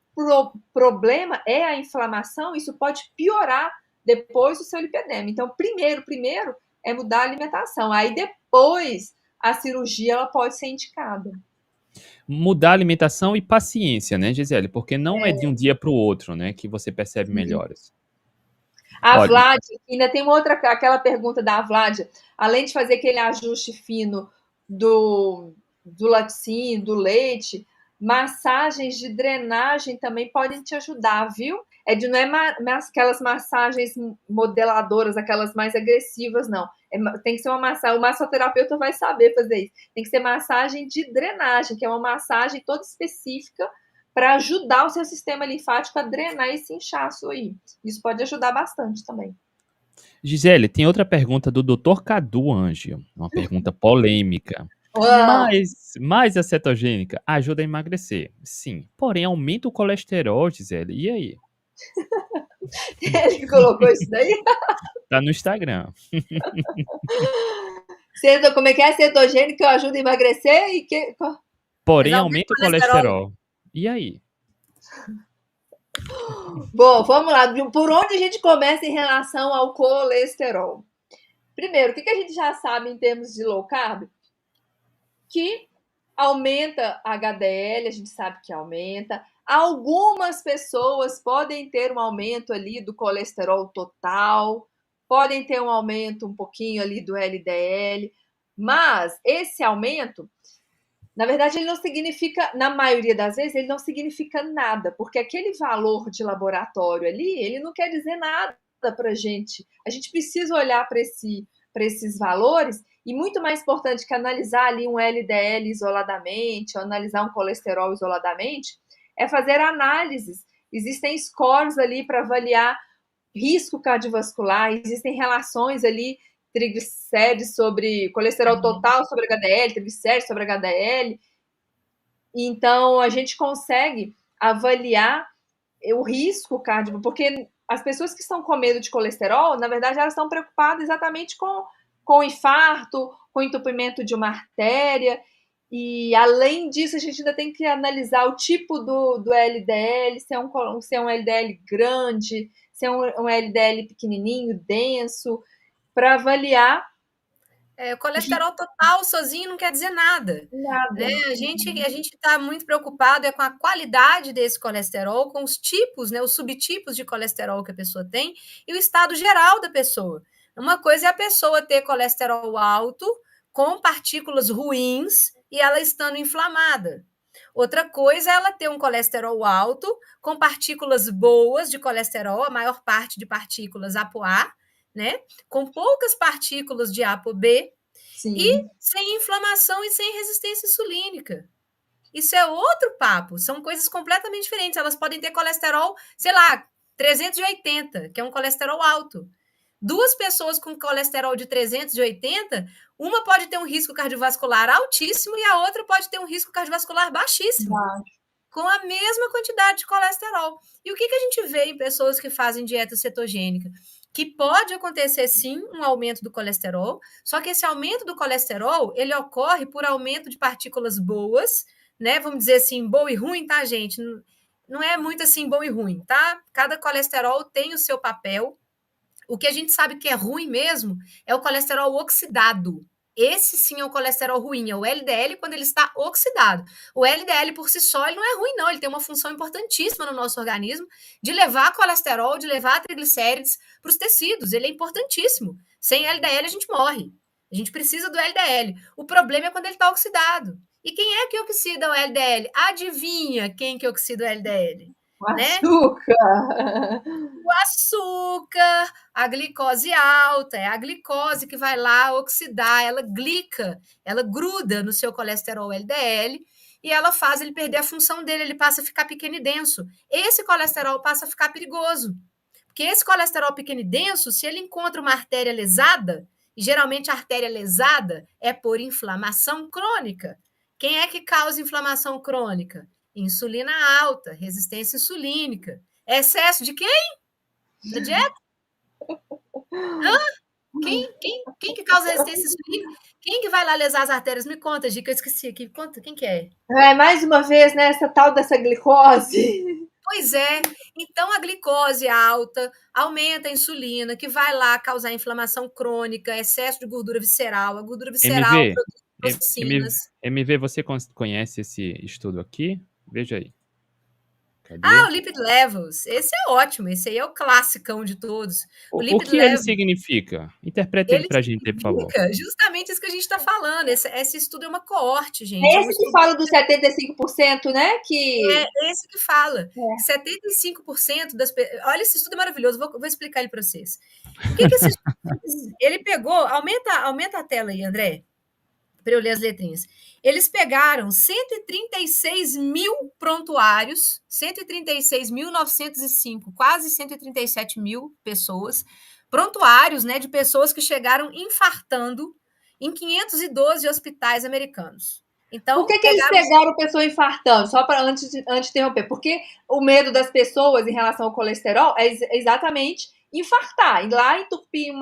problema é a inflamação, isso pode piorar depois o seu lipedema. Então, primeiro é mudar a alimentação. Aí depois a cirurgia ela pode ser indicada. Mudar a alimentação e paciência, né, Gisele? Porque não é de um dia para o outro, né, que você percebe melhoras. A Vlad, ainda tem aquela pergunta da Vlad, além de fazer aquele ajuste fino do laticínio, do leite, massagens de drenagem também podem te ajudar, viu? Não é aquelas massagens modeladoras, aquelas mais agressivas, não. Tem que ser uma massagem, o massoterapeuta vai saber fazer isso. Tem que ser massagem de drenagem, que é uma massagem toda específica para ajudar o seu sistema linfático a drenar esse inchaço aí. Isso pode ajudar bastante também. Gisele, tem outra pergunta do Dr. Cadu Anjo, uma pergunta polêmica. Mas a cetogênica ajuda a emagrecer? Sim. Porém, aumenta o colesterol, Gisele. E aí? Ele colocou isso daí? Tá no Instagram. Como é que é? Cetogênica ajuda a emagrecer? Porém, aumenta o colesterol. E aí? Bom, vamos lá. Por onde a gente começa em relação ao colesterol? Primeiro, o que a gente já sabe em termos de low carb? Que aumenta a HDL, a gente sabe que aumenta. Algumas pessoas podem ter um aumento ali do colesterol total, podem ter um aumento um pouquinho ali do LDL, mas esse aumento, na verdade, ele não significa, na maioria das vezes, ele não significa nada, porque aquele valor de laboratório ali, ele não quer dizer nada para a gente precisa olhar para esses valores, e muito mais importante que analisar ali um LDL isoladamente, ou analisar um colesterol isoladamente, é fazer análises. Existem scores ali para avaliar risco cardiovascular, existem relações ali, triglicérides sobre colesterol total sobre HDL, triglicérides sobre HDL. Então, a gente consegue avaliar o risco cardiovascular, porque as pessoas que estão com medo de colesterol, na verdade, elas estão preocupadas exatamente com infarto, com entupimento de uma artéria, e além disso, a gente ainda tem que analisar o tipo do LDL, se é um LDL grande, se é um LDL pequenininho, denso, para avaliar. O colesterol total sozinho não quer dizer nada. Nada. Né? A gente está muito preocupado com a qualidade desse colesterol, com os tipos, né, os subtipos de colesterol que a pessoa tem e o estado geral da pessoa. Uma coisa é a pessoa ter colesterol alto com partículas ruins e ela estando inflamada. Outra coisa é ela ter um colesterol alto com partículas boas de colesterol, a maior parte de partículas ApoA, né? Com poucas partículas de ApoB. Sim. E sem inflamação e sem resistência insulínica. Isso é outro papo, são coisas completamente diferentes. Elas podem ter colesterol, sei lá, 380, que é um colesterol alto. Duas pessoas com colesterol de 380, uma pode ter um risco cardiovascular altíssimo e a outra pode ter um risco cardiovascular baixíssimo, com a mesma quantidade de colesterol. E o que a gente vê em pessoas que fazem dieta cetogênica? Que pode acontecer, sim, um aumento do colesterol, só que esse aumento do colesterol, ele ocorre por aumento de partículas boas, né? Vamos dizer assim, boa e ruim, tá, gente? Não é muito assim bom e ruim, tá? Cada colesterol tem o seu papel. O que a gente sabe que é ruim mesmo é o colesterol oxidado. Esse sim é o colesterol ruim, é o LDL quando ele está oxidado. O LDL por si só ele não é ruim, não. Ele tem uma função importantíssima no nosso organismo de levar colesterol, de levar triglicérides para os tecidos. Ele é importantíssimo. Sem LDL a gente morre. A gente precisa do LDL. O problema é quando ele está oxidado. E quem é que oxida o LDL? Adivinha quem que oxida o LDL? O açúcar. O açúcar, a glicose alta, é a glicose que vai lá oxidar, ela glica, ela gruda no seu colesterol LDL e ela faz ele perder a função dele, ele passa a ficar pequeno e denso. Esse colesterol passa a ficar perigoso, porque esse colesterol pequeno e denso, se ele encontra uma artéria lesada, e geralmente a artéria lesada é por inflamação crônica. Quem é que causa inflamação crônica? Insulina alta, resistência insulínica. Excesso de quem? Da dieta? Hã? Quem que causa resistência insulínica? Quem que vai lá lesar as artérias? Me conta, Gi, que eu esqueci aqui. Conta, quem que é? Mais uma vez, né, essa tal dessa glicose. Pois é. Então, a glicose alta aumenta a insulina, que vai lá causar inflamação crônica, excesso de gordura visceral. A gordura visceral MV, produz toxinas. MV, você conhece esse estudo aqui? Veja aí. Cadê? O Lipid Levels. Esse é ótimo. Esse aí é o classicão de todos. O que ele significa? Interpreta ele para a gente, por favor. Justamente isso que a gente está falando. Esse estudo é uma coorte, gente. É esse que fala dos 75%, né? É esse que fala. 75% das pessoas... Olha, esse estudo é maravilhoso. Vou explicar ele para vocês. O que esse estudo fez? Ele pegou... Aumenta a tela aí, André, para eu ler as letrinhas. Eles pegaram 136 mil prontuários, 136.905, quase 137 mil pessoas, prontuários, né, de pessoas que chegaram infartando em 512 hospitais americanos. Então, por que eles pegaram pessoa infartando? Só para antes de interromper, porque o medo das pessoas em relação ao colesterol é exatamente infartar, ir lá entupir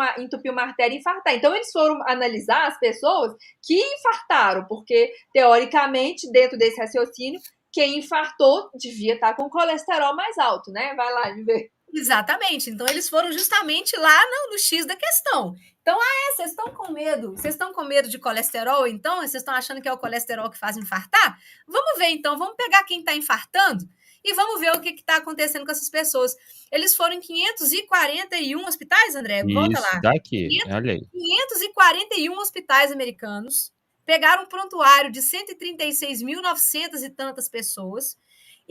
uma artéria e infartar. Então, eles foram analisar as pessoas que infartaram, porque, teoricamente, dentro desse raciocínio, quem infartou devia estar com colesterol mais alto, né? Vai lá, ver. Exatamente. Então, eles foram justamente lá no X da questão. Então, vocês estão com medo? Vocês estão com medo de colesterol, então? Vocês estão achando que é o colesterol que faz infartar? Vamos ver, então. Vamos pegar quem está infartando e vamos ver o que está acontecendo com essas pessoas. Eles foram em 541 hospitais, André? Volta lá. Daqui, olha aí. 541 hospitais americanos pegaram um prontuário de 136.900 e tantas pessoas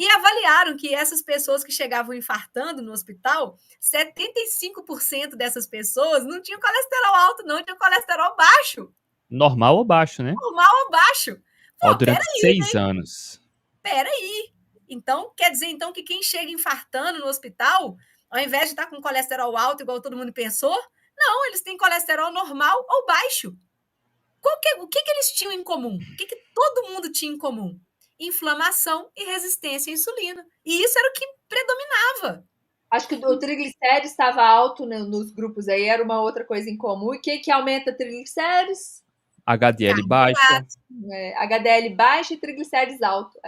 E avaliaram que essas pessoas que chegavam infartando no hospital, 75% dessas pessoas não tinham colesterol alto, não, tinham colesterol baixo. Normal ou baixo, né? Normal ou baixo. Ó, Pô, durante 6 anos. peraí. Então, quer dizer então que quem chega infartando no hospital, ao invés de estar com colesterol alto, igual todo mundo pensou, não, eles têm colesterol normal ou baixo. O que eles tinham em comum? O que todo mundo tinha em comum? Inflamação e resistência à insulina. E isso era o que predominava. Acho que o triglicérides estava alto nos grupos aí, era uma outra coisa em comum. E o que aumenta triglicérides? HDL baixa. HDL baixo e triglicérides alto.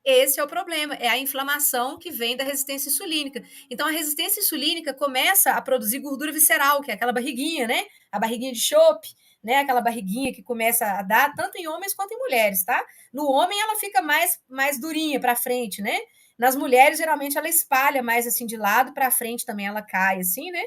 Esse é o problema, é a inflamação que vem da resistência insulínica. Então, a resistência insulínica começa a produzir gordura visceral, que é aquela barriguinha, né? A barriguinha de chope, né? Aquela barriguinha que começa a dar tanto em homens quanto em mulheres, tá? No homem, ela fica mais durinha para frente, né? Nas mulheres, geralmente, ela espalha mais assim de lado para frente também, ela cai assim, né?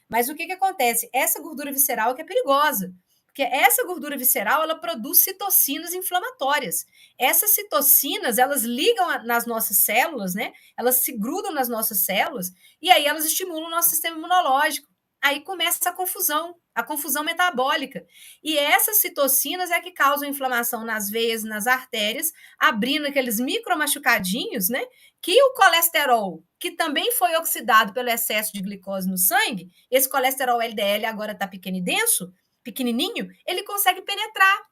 Mas o que acontece? Essa gordura visceral que é perigosa. Porque essa gordura visceral, ela produz citocinas inflamatórias. Essas citocinas, elas ligam nas nossas células, né? Elas se grudam nas nossas células e aí elas estimulam o nosso sistema imunológico. Aí começa a confusão metabólica. E essas citocinas é que causam inflamação nas veias, nas artérias, abrindo aqueles micro machucadinhos, né? Que o colesterol, que também foi oxidado pelo excesso de glicose no sangue, esse colesterol LDL agora está pequeno e denso, pequenininho, ele consegue penetrar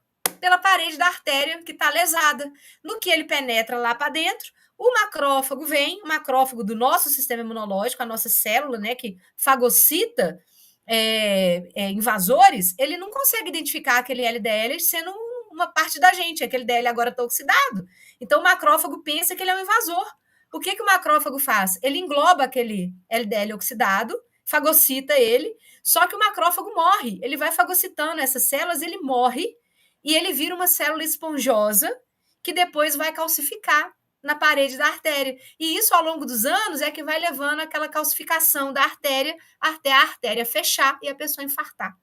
pela parede da artéria que está lesada. No que ele penetra lá para dentro, o macrófago vem, o macrófago do nosso sistema imunológico, a nossa célula, né, que fagocita invasores, ele não consegue identificar aquele LDL sendo uma parte da gente, aquele LDL agora está oxidado. Então, o macrófago pensa que ele é um invasor. O que o macrófago faz? Ele engloba aquele LDL oxidado, fagocita ele, só que o macrófago morre. Ele vai fagocitando essas células, ele morre e ele vira uma célula esponjosa que depois vai calcificar na parede da artéria. E isso, ao longo dos anos, é que vai levando aquela calcificação da artéria até a artéria fechar e a pessoa infartar.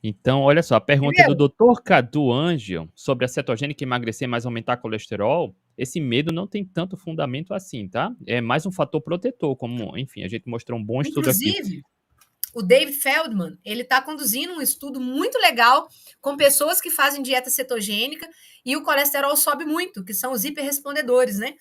Então, olha só, a pergunta do Dr. Cadu Angel sobre a cetogênica emagrecer mais aumentar colesterol, esse medo não tem tanto fundamento assim, tá? É mais um fator protetor, como, enfim, a gente mostrou um bom estudo aqui. Inclusive, o David Feldman, ele está conduzindo um estudo muito legal com pessoas que fazem dieta cetogênica e o colesterol sobe muito, que são os hiperrespondedores, né?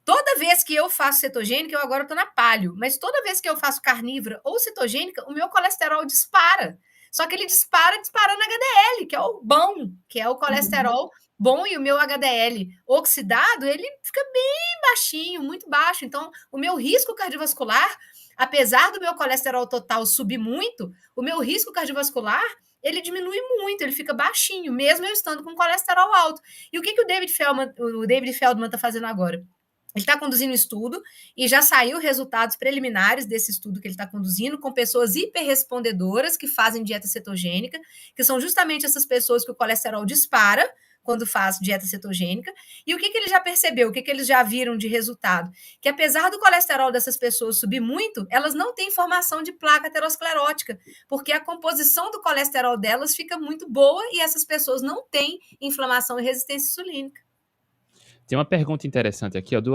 Toda vez que eu faço cetogênica, eu agora estou na paleo, mas toda vez que eu faço carnívora ou cetogênica, o meu colesterol dispara. Só que ele disparando HDL, que é o bom, que é o colesterol bom, e o meu HDL oxidado, ele fica bem baixinho, muito baixo. Então, o meu risco cardiovascular, apesar do meu colesterol total subir muito, o meu risco cardiovascular, ele diminui muito, ele fica baixinho, mesmo eu estando com colesterol alto. E o que o David Feldman está fazendo agora? Ele está conduzindo um estudo e já saiu resultados preliminares desse estudo que ele está conduzindo com pessoas hiperrespondedoras que fazem dieta cetogênica, que são justamente essas pessoas que o colesterol dispara quando faz dieta cetogênica. E o que ele já percebeu, o que eles já viram de resultado? Que apesar do colesterol dessas pessoas subir muito, elas não têm formação de placa aterosclerótica, porque a composição do colesterol delas fica muito boa e essas pessoas não têm inflamação e resistência insulínica. Tem uma pergunta interessante aqui, ó, do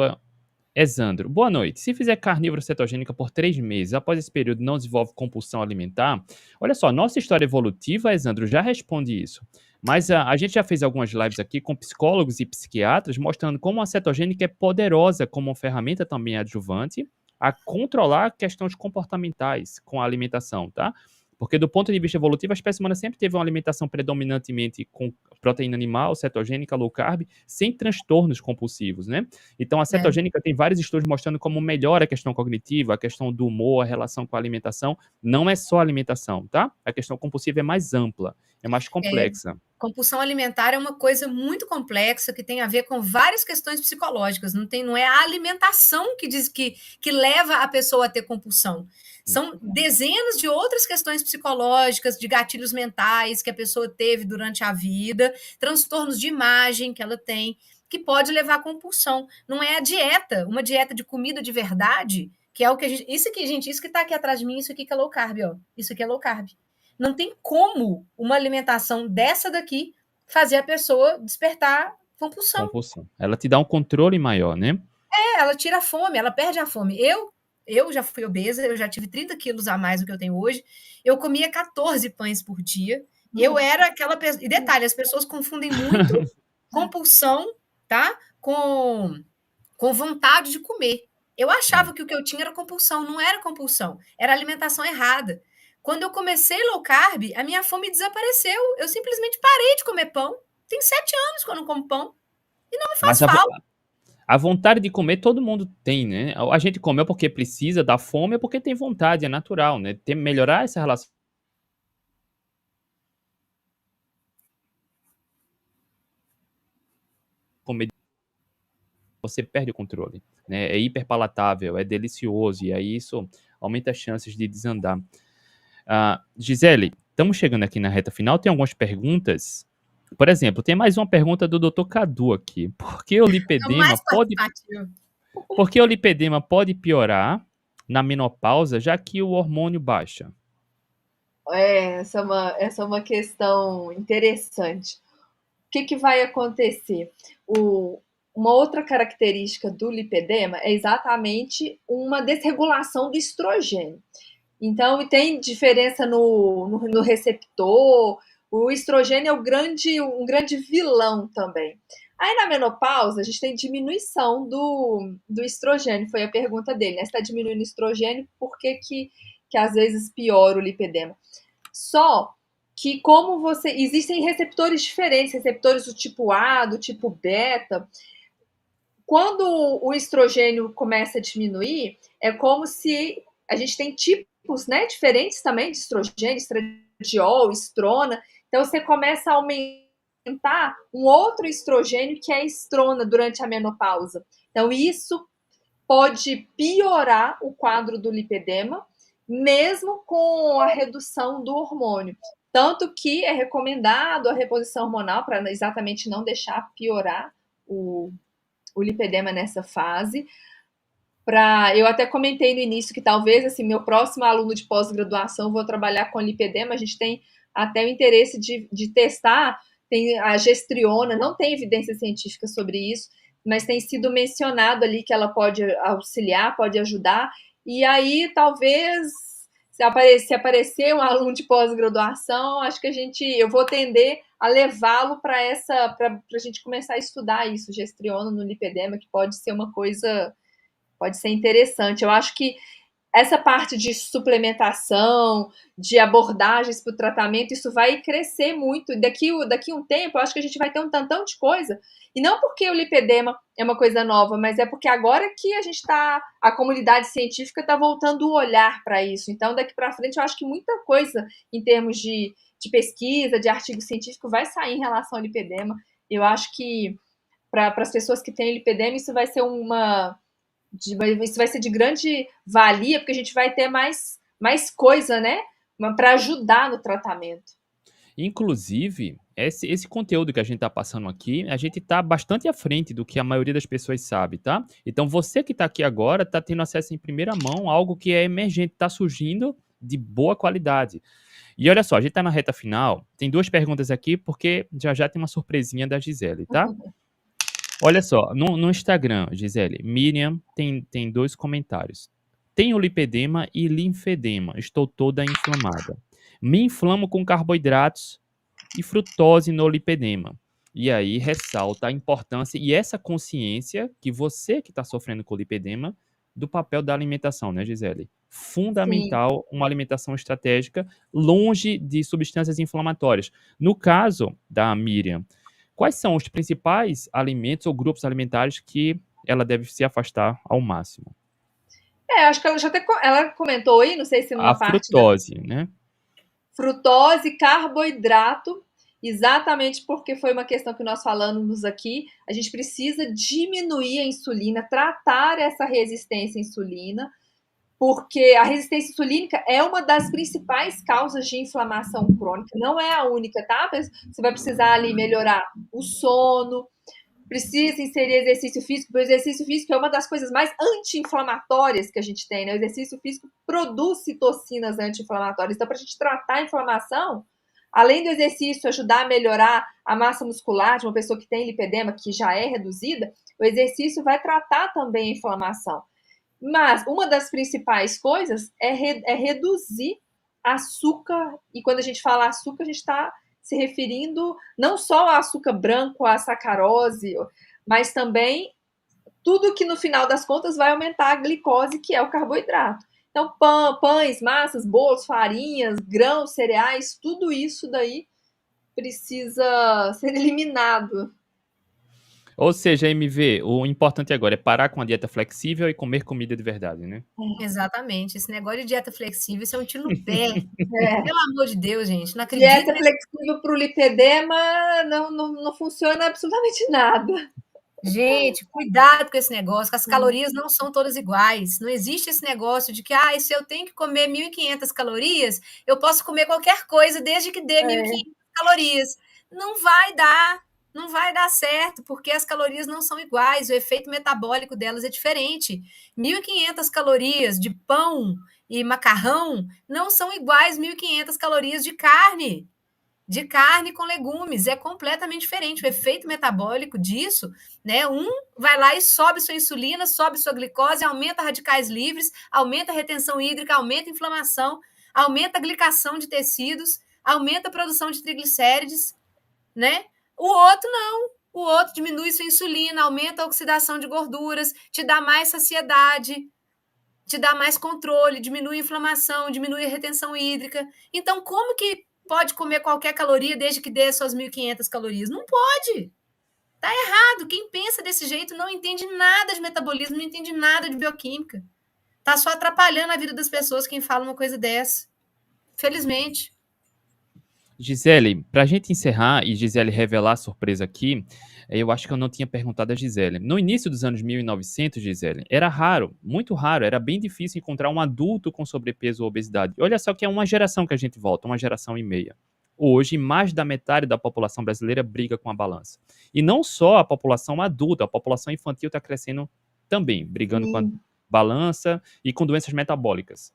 Exandro. Boa noite. Se fizer carnívora cetogênica por 3 meses, após esse período não desenvolve compulsão alimentar? Olha só, nossa história evolutiva, Exandro, já responde isso. Mas a gente já fez algumas lives aqui com psicólogos e psiquiatras mostrando como a cetogênica é poderosa como uma ferramenta também adjuvante a controlar questões comportamentais com a alimentação, tá? Porque do ponto de vista evolutivo, a espécie humana sempre teve uma alimentação predominantemente com proteína animal, cetogênica, low carb, sem transtornos compulsivos, né? Então, a cetogênica tem vários estudos mostrando como melhora a questão cognitiva, a questão do humor, a relação com a alimentação. Não é só alimentação, tá? A questão compulsiva é mais ampla, é mais complexa. Compulsão alimentar é uma coisa muito complexa que tem a ver com várias questões psicológicas. Não é a alimentação que leva a pessoa a ter compulsão. São dezenas de outras questões psicológicas, de gatilhos mentais que a pessoa teve durante a vida, transtornos de imagem que ela tem, que pode levar à compulsão. Não é a dieta, uma dieta de comida de verdade, que é o que a gente. Isso que está aqui atrás de mim, isso aqui que é low carb, ó. Isso aqui é low carb. Não tem como uma alimentação dessa daqui fazer a pessoa despertar compulsão. Ela te dá um controle maior, né? Ela tira a fome, ela perde a fome. Eu já fui obesa, eu já tive 30 quilos a mais do que eu tenho hoje. Eu comia 14 pães por dia. Eu era aquela pessoa. E detalhe, as pessoas confundem muito compulsão, tá? Com vontade de comer. Eu achava que o que eu tinha era compulsão, não era compulsão, era alimentação errada. Quando eu comecei low carb, a minha fome desapareceu. Eu simplesmente parei de comer pão. Tem 7 anos que eu não como pão e não me faz Mas falta. a vontade de comer todo mundo tem, né? A gente come ou porque precisa da fome ou porque tem vontade, é natural, né? Melhorar essa relação com comida, você perde o controle, né? É hiperpalatável, é delicioso, e aí isso aumenta as chances de desandar. Gisele, estamos chegando aqui na reta final, tem algumas perguntas. Por exemplo, tem mais uma pergunta do Dr. Cadu aqui. É o mais participativo. Por que o lipedema pode piorar na menopausa, já que o hormônio baixa? Essa é uma questão interessante. O que vai acontecer? Uma outra característica do lipedema é exatamente uma desregulação do estrogênio. Então, tem diferença no receptor. O estrogênio é um grande vilão também. Aí, na menopausa, a gente tem diminuição do estrogênio. Foi a pergunta dele, né? Se está diminuindo o estrogênio, por que às vezes piora o lipedema? Só que existem receptores diferentes, receptores do tipo A, do tipo beta. Quando o estrogênio começa a diminuir, é como se a gente tem tipos, né, diferentes também de estrogênio, estradiol, estrona. Então você começa a aumentar um outro estrogênio que é a estrona durante a menopausa. Então isso pode piorar o quadro do lipedema, mesmo com a redução do hormônio. Tanto que é recomendado a reposição hormonal para exatamente não deixar piorar o lipedema nessa fase. Eu até comentei no início que talvez assim, meu próximo aluno de pós-graduação vou trabalhar com lipedema. A gente tem até o interesse de testar. Tem a gestriona, não tem evidência científica sobre isso, mas tem sido mencionado ali que ela pode auxiliar, pode ajudar. E aí, talvez, se aparecer um aluno de pós-graduação, acho que eu vou tender a levá-lo para a gente começar a estudar isso, gestriona no lipedema, que pode ser uma coisa, pode ser interessante. Eu acho que essa parte de suplementação, de abordagens para o tratamento, isso vai crescer muito. Daqui a um tempo, eu acho que a gente vai ter um tantão de coisa. E não porque o lipedema é uma coisa nova, mas é porque agora que a comunidade científica está voltando o olhar para isso. Então, daqui para frente, eu acho que muita coisa em termos de pesquisa, de artigo científico, vai sair em relação ao lipedema. Eu acho que para as pessoas que têm lipedema, isso vai ser isso vai ser de grande valia, porque a gente vai ter mais coisa, né, para ajudar no tratamento. Inclusive, esse conteúdo que a gente está passando aqui, a gente está bastante à frente do que a maioria das pessoas sabe, tá? Então, você que está aqui agora está tendo acesso em primeira mão a algo que é emergente, está surgindo de boa qualidade. E olha só, a gente está na reta final, tem 2 perguntas aqui, porque já tem uma surpresinha da Gisele, tá? Olha só, no Instagram, Gisele, Miriam tem 2 comentários. Tenho lipedema e linfedema, estou toda inflamada. Me inflamo com carboidratos e frutose no lipedema. E aí ressalta a importância e essa consciência que você que está sofrendo com lipedema do papel da alimentação, né, Gisele? Fundamental uma alimentação estratégica longe de substâncias inflamatórias. No caso da Miriam, quais são os principais alimentos ou grupos alimentares que ela deve se afastar ao máximo? Acho que ela comentou aí, não sei se numa A parte frutose, né? Frutose, carboidrato, exatamente porque foi uma questão que nós falamos aqui. A gente precisa diminuir a insulina, tratar essa resistência à insulina, porque a resistência insulínica é uma das principais causas de inflamação crônica, não é a única, tá? Você vai precisar ali melhorar o sono, precisa inserir exercício físico, porque o exercício físico é uma das coisas mais anti-inflamatórias que a gente tem, né? O exercício físico produz citocinas anti-inflamatórias. Então, para a gente tratar a inflamação, além do exercício ajudar a melhorar a massa muscular de uma pessoa que tem lipedema, que já é reduzida, o exercício vai tratar também a inflamação. Mas uma das principais coisas é reduzir açúcar, e quando a gente fala açúcar, a gente está se referindo não só ao açúcar branco, à sacarose, mas também tudo que no final das contas vai aumentar a glicose, que é o carboidrato. Então, pães, massas, bolos, farinhas, grãos, cereais, tudo isso daí precisa ser eliminado. Ou seja, MV, o importante agora é parar com a dieta flexível e comer comida de verdade, né? Exatamente. Esse negócio de dieta flexível, isso é um tiro no pé. Pelo amor de Deus, gente. Não acredito. Dieta flexível para o lipedema não funciona absolutamente nada. Gente, cuidado com esse negócio, que as calorias não são todas iguais. Não existe esse negócio de que, se eu tenho que comer 1.500 calorias, eu posso comer qualquer coisa desde que dê 1.500 calorias. Não vai dar certo, porque as calorias não são iguais, o efeito metabólico delas é diferente. 1.500 calorias de pão e macarrão não são iguais 1.500 calorias de carne com legumes, é completamente diferente. O efeito metabólico disso, né? Um vai lá e sobe sua insulina, sobe sua glicose, aumenta radicais livres, aumenta a retenção hídrica, aumenta a inflamação, aumenta a glicação de tecidos, aumenta a produção de triglicérides, né? O outro não. O outro diminui sua insulina, aumenta a oxidação de gorduras, te dá mais saciedade, te dá mais controle, diminui a inflamação, diminui a retenção hídrica. Então, como que pode comer qualquer caloria desde que dê suas 1.500 calorias? Não pode. Tá errado. Quem pensa desse jeito não entende nada de metabolismo, não entende nada de bioquímica. Tá só atrapalhando a vida das pessoas quem fala uma coisa dessa. Felizmente. Gisele, para a gente encerrar e Gisele revelar a surpresa aqui, eu acho que eu não tinha perguntado a Gisele. No início dos anos 1900, Gisele, era raro, muito raro, era bem difícil encontrar um adulto com sobrepeso ou obesidade. Olha só que é uma geração que a gente volta, uma geração e meia. Hoje, mais da metade da população brasileira briga com a balança. E não só a população adulta, a população infantil está crescendo também, brigando com a balança e com doenças metabólicas.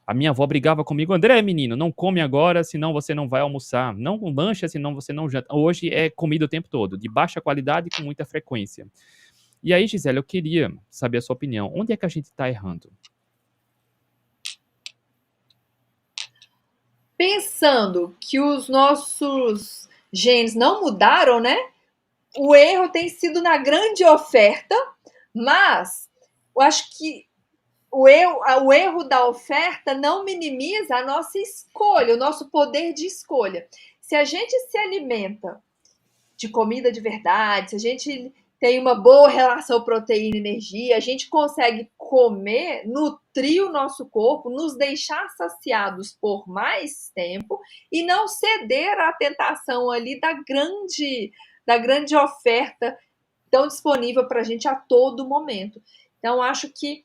A minha avó brigava comigo, André, menino, não come agora, senão você não vai almoçar. Não lancha, senão você não janta. Hoje é comida o tempo todo, de baixa qualidade e com muita frequência. E aí, Gisele, eu queria saber a sua opinião. Onde é que a gente está errando? Pensando que os nossos genes não mudaram, né? O erro tem sido na grande oferta, mas eu acho que o erro da oferta não minimiza a nossa escolha, o nosso poder de escolha. Se a gente se alimenta de comida de verdade, se a gente tem uma boa relação proteína-energia, a gente consegue comer, nutrir o nosso corpo, nos deixar saciados por mais tempo e não ceder à tentação ali da grande oferta tão disponível para a gente a todo momento. Então, acho que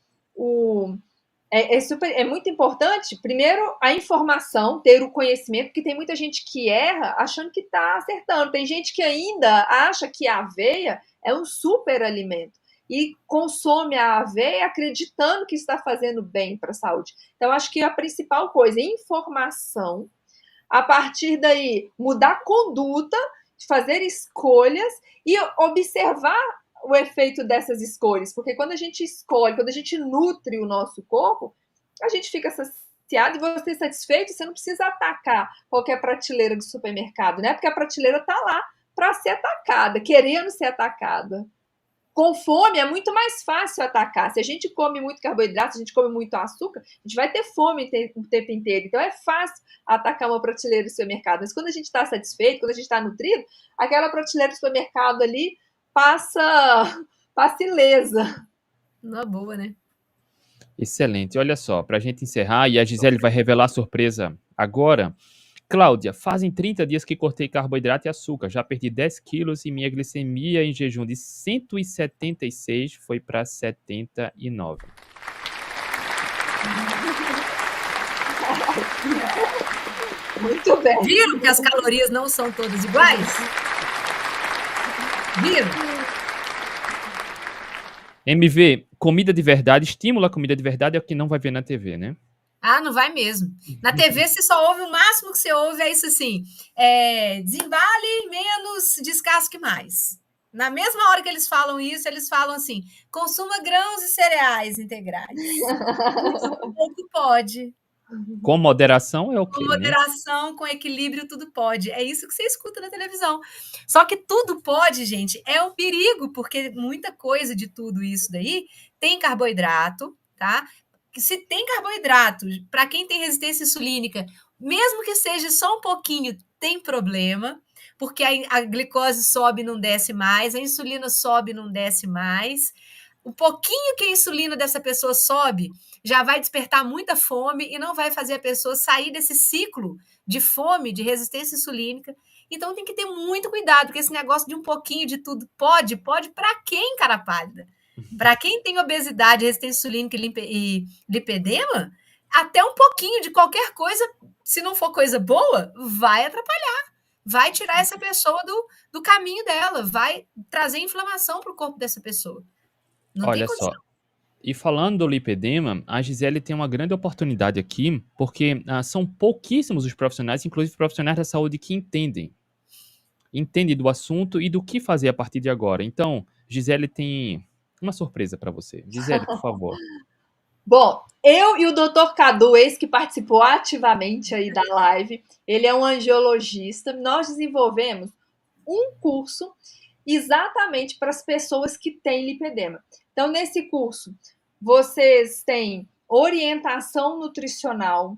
é muito importante, primeiro, a informação, ter o conhecimento, porque tem muita gente que erra achando que está acertando. Tem gente que ainda acha que a aveia é um super alimento e consome a aveia acreditando que está fazendo bem para a saúde. Então, acho que a principal coisa é informação. A partir daí, mudar a conduta, fazer escolhas e observar o efeito dessas escolhas, porque quando a gente escolhe, quando a gente nutre o nosso corpo, a gente fica saciado e você satisfeito, você não precisa atacar qualquer prateleira do supermercado, né? Porque a prateleira está lá para ser atacada, querendo ser atacada. Com fome é muito mais fácil atacar. Se a gente come muito carboidrato, se a gente come muito açúcar, a gente vai ter fome o tempo inteiro. Então é fácil atacar uma prateleira do supermercado. Mas quando a gente está satisfeito, quando a gente está nutrido, aquela prateleira do supermercado ali passa ilesa. Uma boa, né? Excelente. Olha só, para a gente encerrar, e a Gisele vai revelar a surpresa agora. Cláudia, fazem 30 dias que cortei carboidrato e açúcar. Já perdi 10 quilos e minha glicemia em jejum de 176 foi para 79. Muito bem. Viram que as calorias não são todas iguais? Viram? MV, comida de verdade, estímulo à comida de verdade é o que não vai ver na TV, né? Ah, não vai mesmo. Na TV você só ouve, o máximo que você ouve é isso assim, desembale menos, descasque mais. Na mesma hora que eles falam isso, eles falam assim, consuma grãos e cereais integrais. Use pouco pode. Com moderação é Com ok, né? moderação, com equilíbrio, tudo pode. É isso que você escuta na televisão. Só que tudo pode, gente, é um perigo, porque muita coisa de tudo isso daí tem carboidrato, tá? Se tem carboidrato, para quem tem resistência insulínica, mesmo que seja só um pouquinho, tem problema, porque a glicose sobe e não desce mais, a insulina sobe e não desce mais. O pouquinho que a insulina dessa pessoa sobe já vai despertar muita fome e não vai fazer a pessoa sair desse ciclo de fome, de resistência insulínica. Então tem que ter muito cuidado, porque esse negócio de um pouquinho de tudo pode para quem, cara pálida? Para quem tem obesidade, resistência insulínica e lipedema, até um pouquinho de qualquer coisa, se não for coisa boa, vai atrapalhar. Vai tirar essa pessoa do caminho dela, vai trazer inflamação para o corpo dessa pessoa. Não tem Olha só. condição. E falando do lipedema, a Gisele tem uma grande oportunidade aqui, porque são pouquíssimos os profissionais, inclusive profissionais da saúde, que entendem do assunto e do que fazer a partir de agora. Então, Gisele tem uma surpresa para você. Gisele, por favor. Bom, eu e o Dr. Cadu, esse que participou ativamente aí da live, ele é um angiologista. Nós desenvolvemos um curso exatamente para as pessoas que têm lipedema. Então, nesse curso, vocês têm orientação nutricional,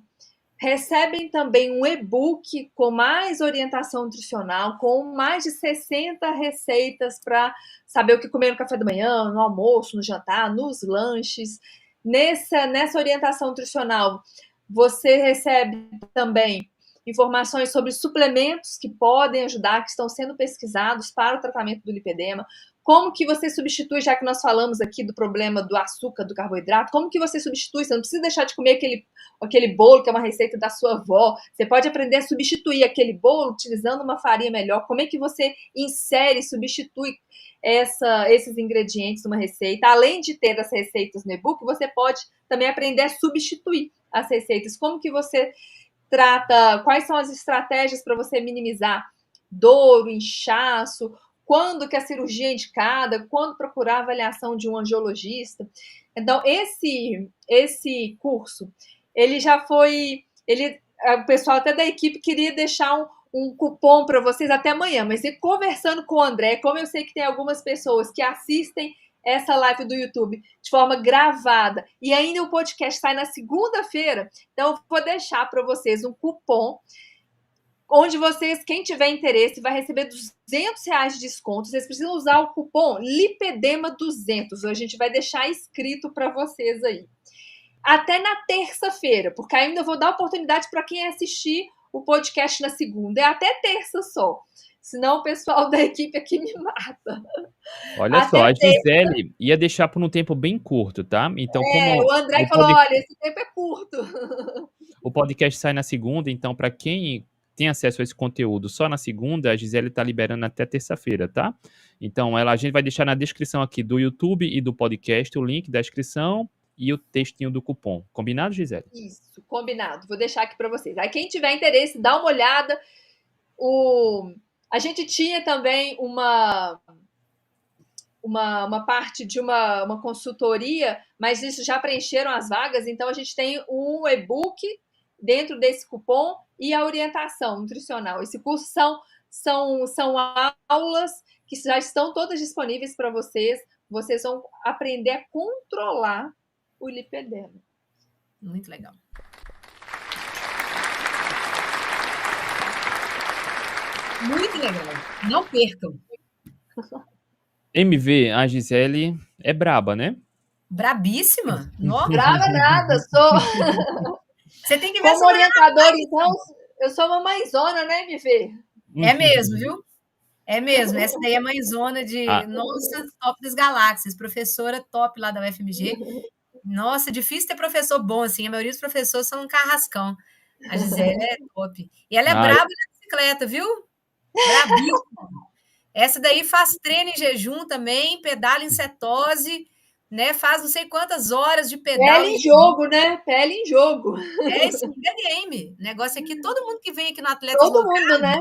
recebem também um e-book com mais orientação nutricional, com mais de 60 receitas para saber o que comer no café da manhã, no almoço, no jantar, nos lanches. Nessa orientação nutricional, você recebe também informações sobre suplementos que podem ajudar, que estão sendo pesquisados para o tratamento do lipedema. Como que você substitui, já que nós falamos aqui do problema do açúcar, do carboidrato, como que você substitui? Você não precisa deixar de comer aquele bolo que é uma receita da sua avó. Você pode aprender a substituir aquele bolo utilizando uma farinha melhor. Como é que você insere, substitui esses ingredientes numa receita? Além de ter as receitas no e-book, você pode também aprender a substituir as receitas. Como que você trata, quais são as estratégias para você minimizar dor, inchaço, quando que a cirurgia é indicada, quando procurar a avaliação de um angiologista. Então, esse curso, ele já foi... o pessoal até da equipe queria deixar um cupom para vocês até amanhã, mas conversando com o André, como eu sei que tem algumas pessoas que assistem essa live do YouTube de forma gravada e ainda o podcast sai na segunda-feira, então eu vou deixar para vocês um cupom onde vocês, quem tiver interesse, vai receber R$200 de desconto. Vocês precisam usar o cupom LIPEDEMA200. A gente vai deixar escrito para vocês aí. Até na terça-feira, porque ainda vou dar oportunidade para quem assistir o podcast na segunda. É até terça só. Senão o pessoal da equipe aqui me mata. Olha Até só, a terça. Gisele ia deixar por um tempo bem curto, tá? Então, como o André falou, olha, esse tempo é curto. o podcast sai na segunda, então para quem tem acesso a esse conteúdo só na segunda, a Gisele está liberando até terça-feira, tá? Então, a gente vai deixar na descrição aqui do YouTube e do podcast o link da inscrição e o textinho do cupom. Combinado, Gisele? Isso, combinado. Vou deixar aqui para vocês. Aí quem tiver interesse, dá uma olhada. A gente tinha também uma parte de uma consultoria, mas isso já preencheram as vagas, então a gente tem um e-book dentro desse cupom e a orientação nutricional. Esse curso são aulas que já estão todas disponíveis para vocês. Vocês vão aprender a controlar o lipedema. Muito legal. Muito legal. Não percam. MV, a Gisele é braba, né? Brabíssima? Nossa. Brava nada, sou... Você tem que ver como orientadora, então, eu sou uma mãezona, né, MV? É mesmo, viu? É mesmo. Essa daí é mãezona de nossa, top das galáxias, professora top lá da UFMG. Nossa, difícil ter professor bom, assim. A maioria dos professores são um carrascão. A Gisele é top. E ela é braba na bicicleta, viu? Brabíssima. Essa daí faz treino em jejum também, pedala em cetose, né? Faz não sei quantas horas de pedal. Pele em jogo, né? Pele em jogo. É esse game. Negócio aqui, todo mundo que vem aqui no Atletas Todo Low mundo, Carb, né?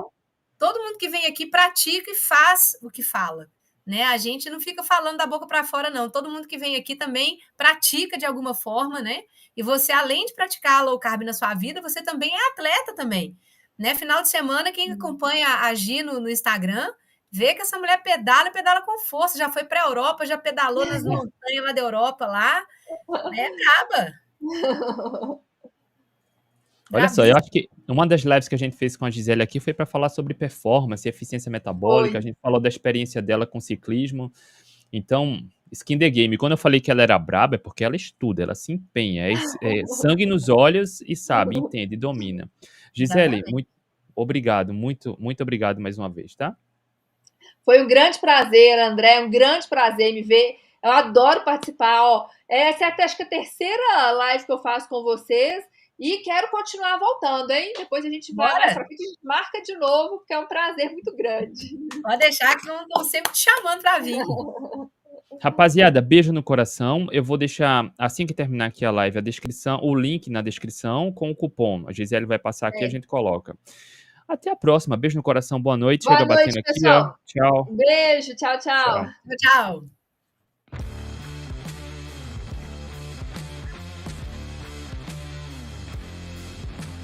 todo mundo que vem aqui pratica e faz o que fala. Né? A gente não fica falando da boca para fora, não. Todo mundo que vem aqui também pratica de alguma forma, né? E você, além de praticar low carb na sua vida, você também é atleta também. Né? Final de semana, quem acompanha a Gi no Instagram, vê que essa mulher pedala com força. Já foi para a Europa, já pedalou nas montanhas lá da Europa, lá. É braba. Olha só, eu acho que uma das lives que a gente fez com a Gisele aqui foi para falar sobre performance, eficiência metabólica. A gente falou da experiência dela com ciclismo. Então, skin the game. Quando eu falei que ela era braba, é porque ela estuda, ela se empenha. É sangue nos olhos e sabe, entende, domina. Gisele, muito obrigado, muito obrigado mais uma vez, tá? Foi um grande prazer, André, um grande prazer me ver. Eu adoro participar. Ó. Essa é até, acho que a terceira live que eu faço com vocês. E quero continuar voltando, hein? Depois a gente vai mais pra frente, a gente marca de novo, porque é um prazer muito grande. Pode deixar que não estão sempre te chamando para vir. Rapaziada, beijo no coração. Eu vou deixar, assim que terminar aqui a live, o link na descrição com o cupom. A Gisele vai passar aqui e a gente coloca. Até a próxima. Beijo no coração. Boa noite. Boa Chega noite, batendo aqui, pessoal. ó. Tchau. Beijo. Tchau. Tchau.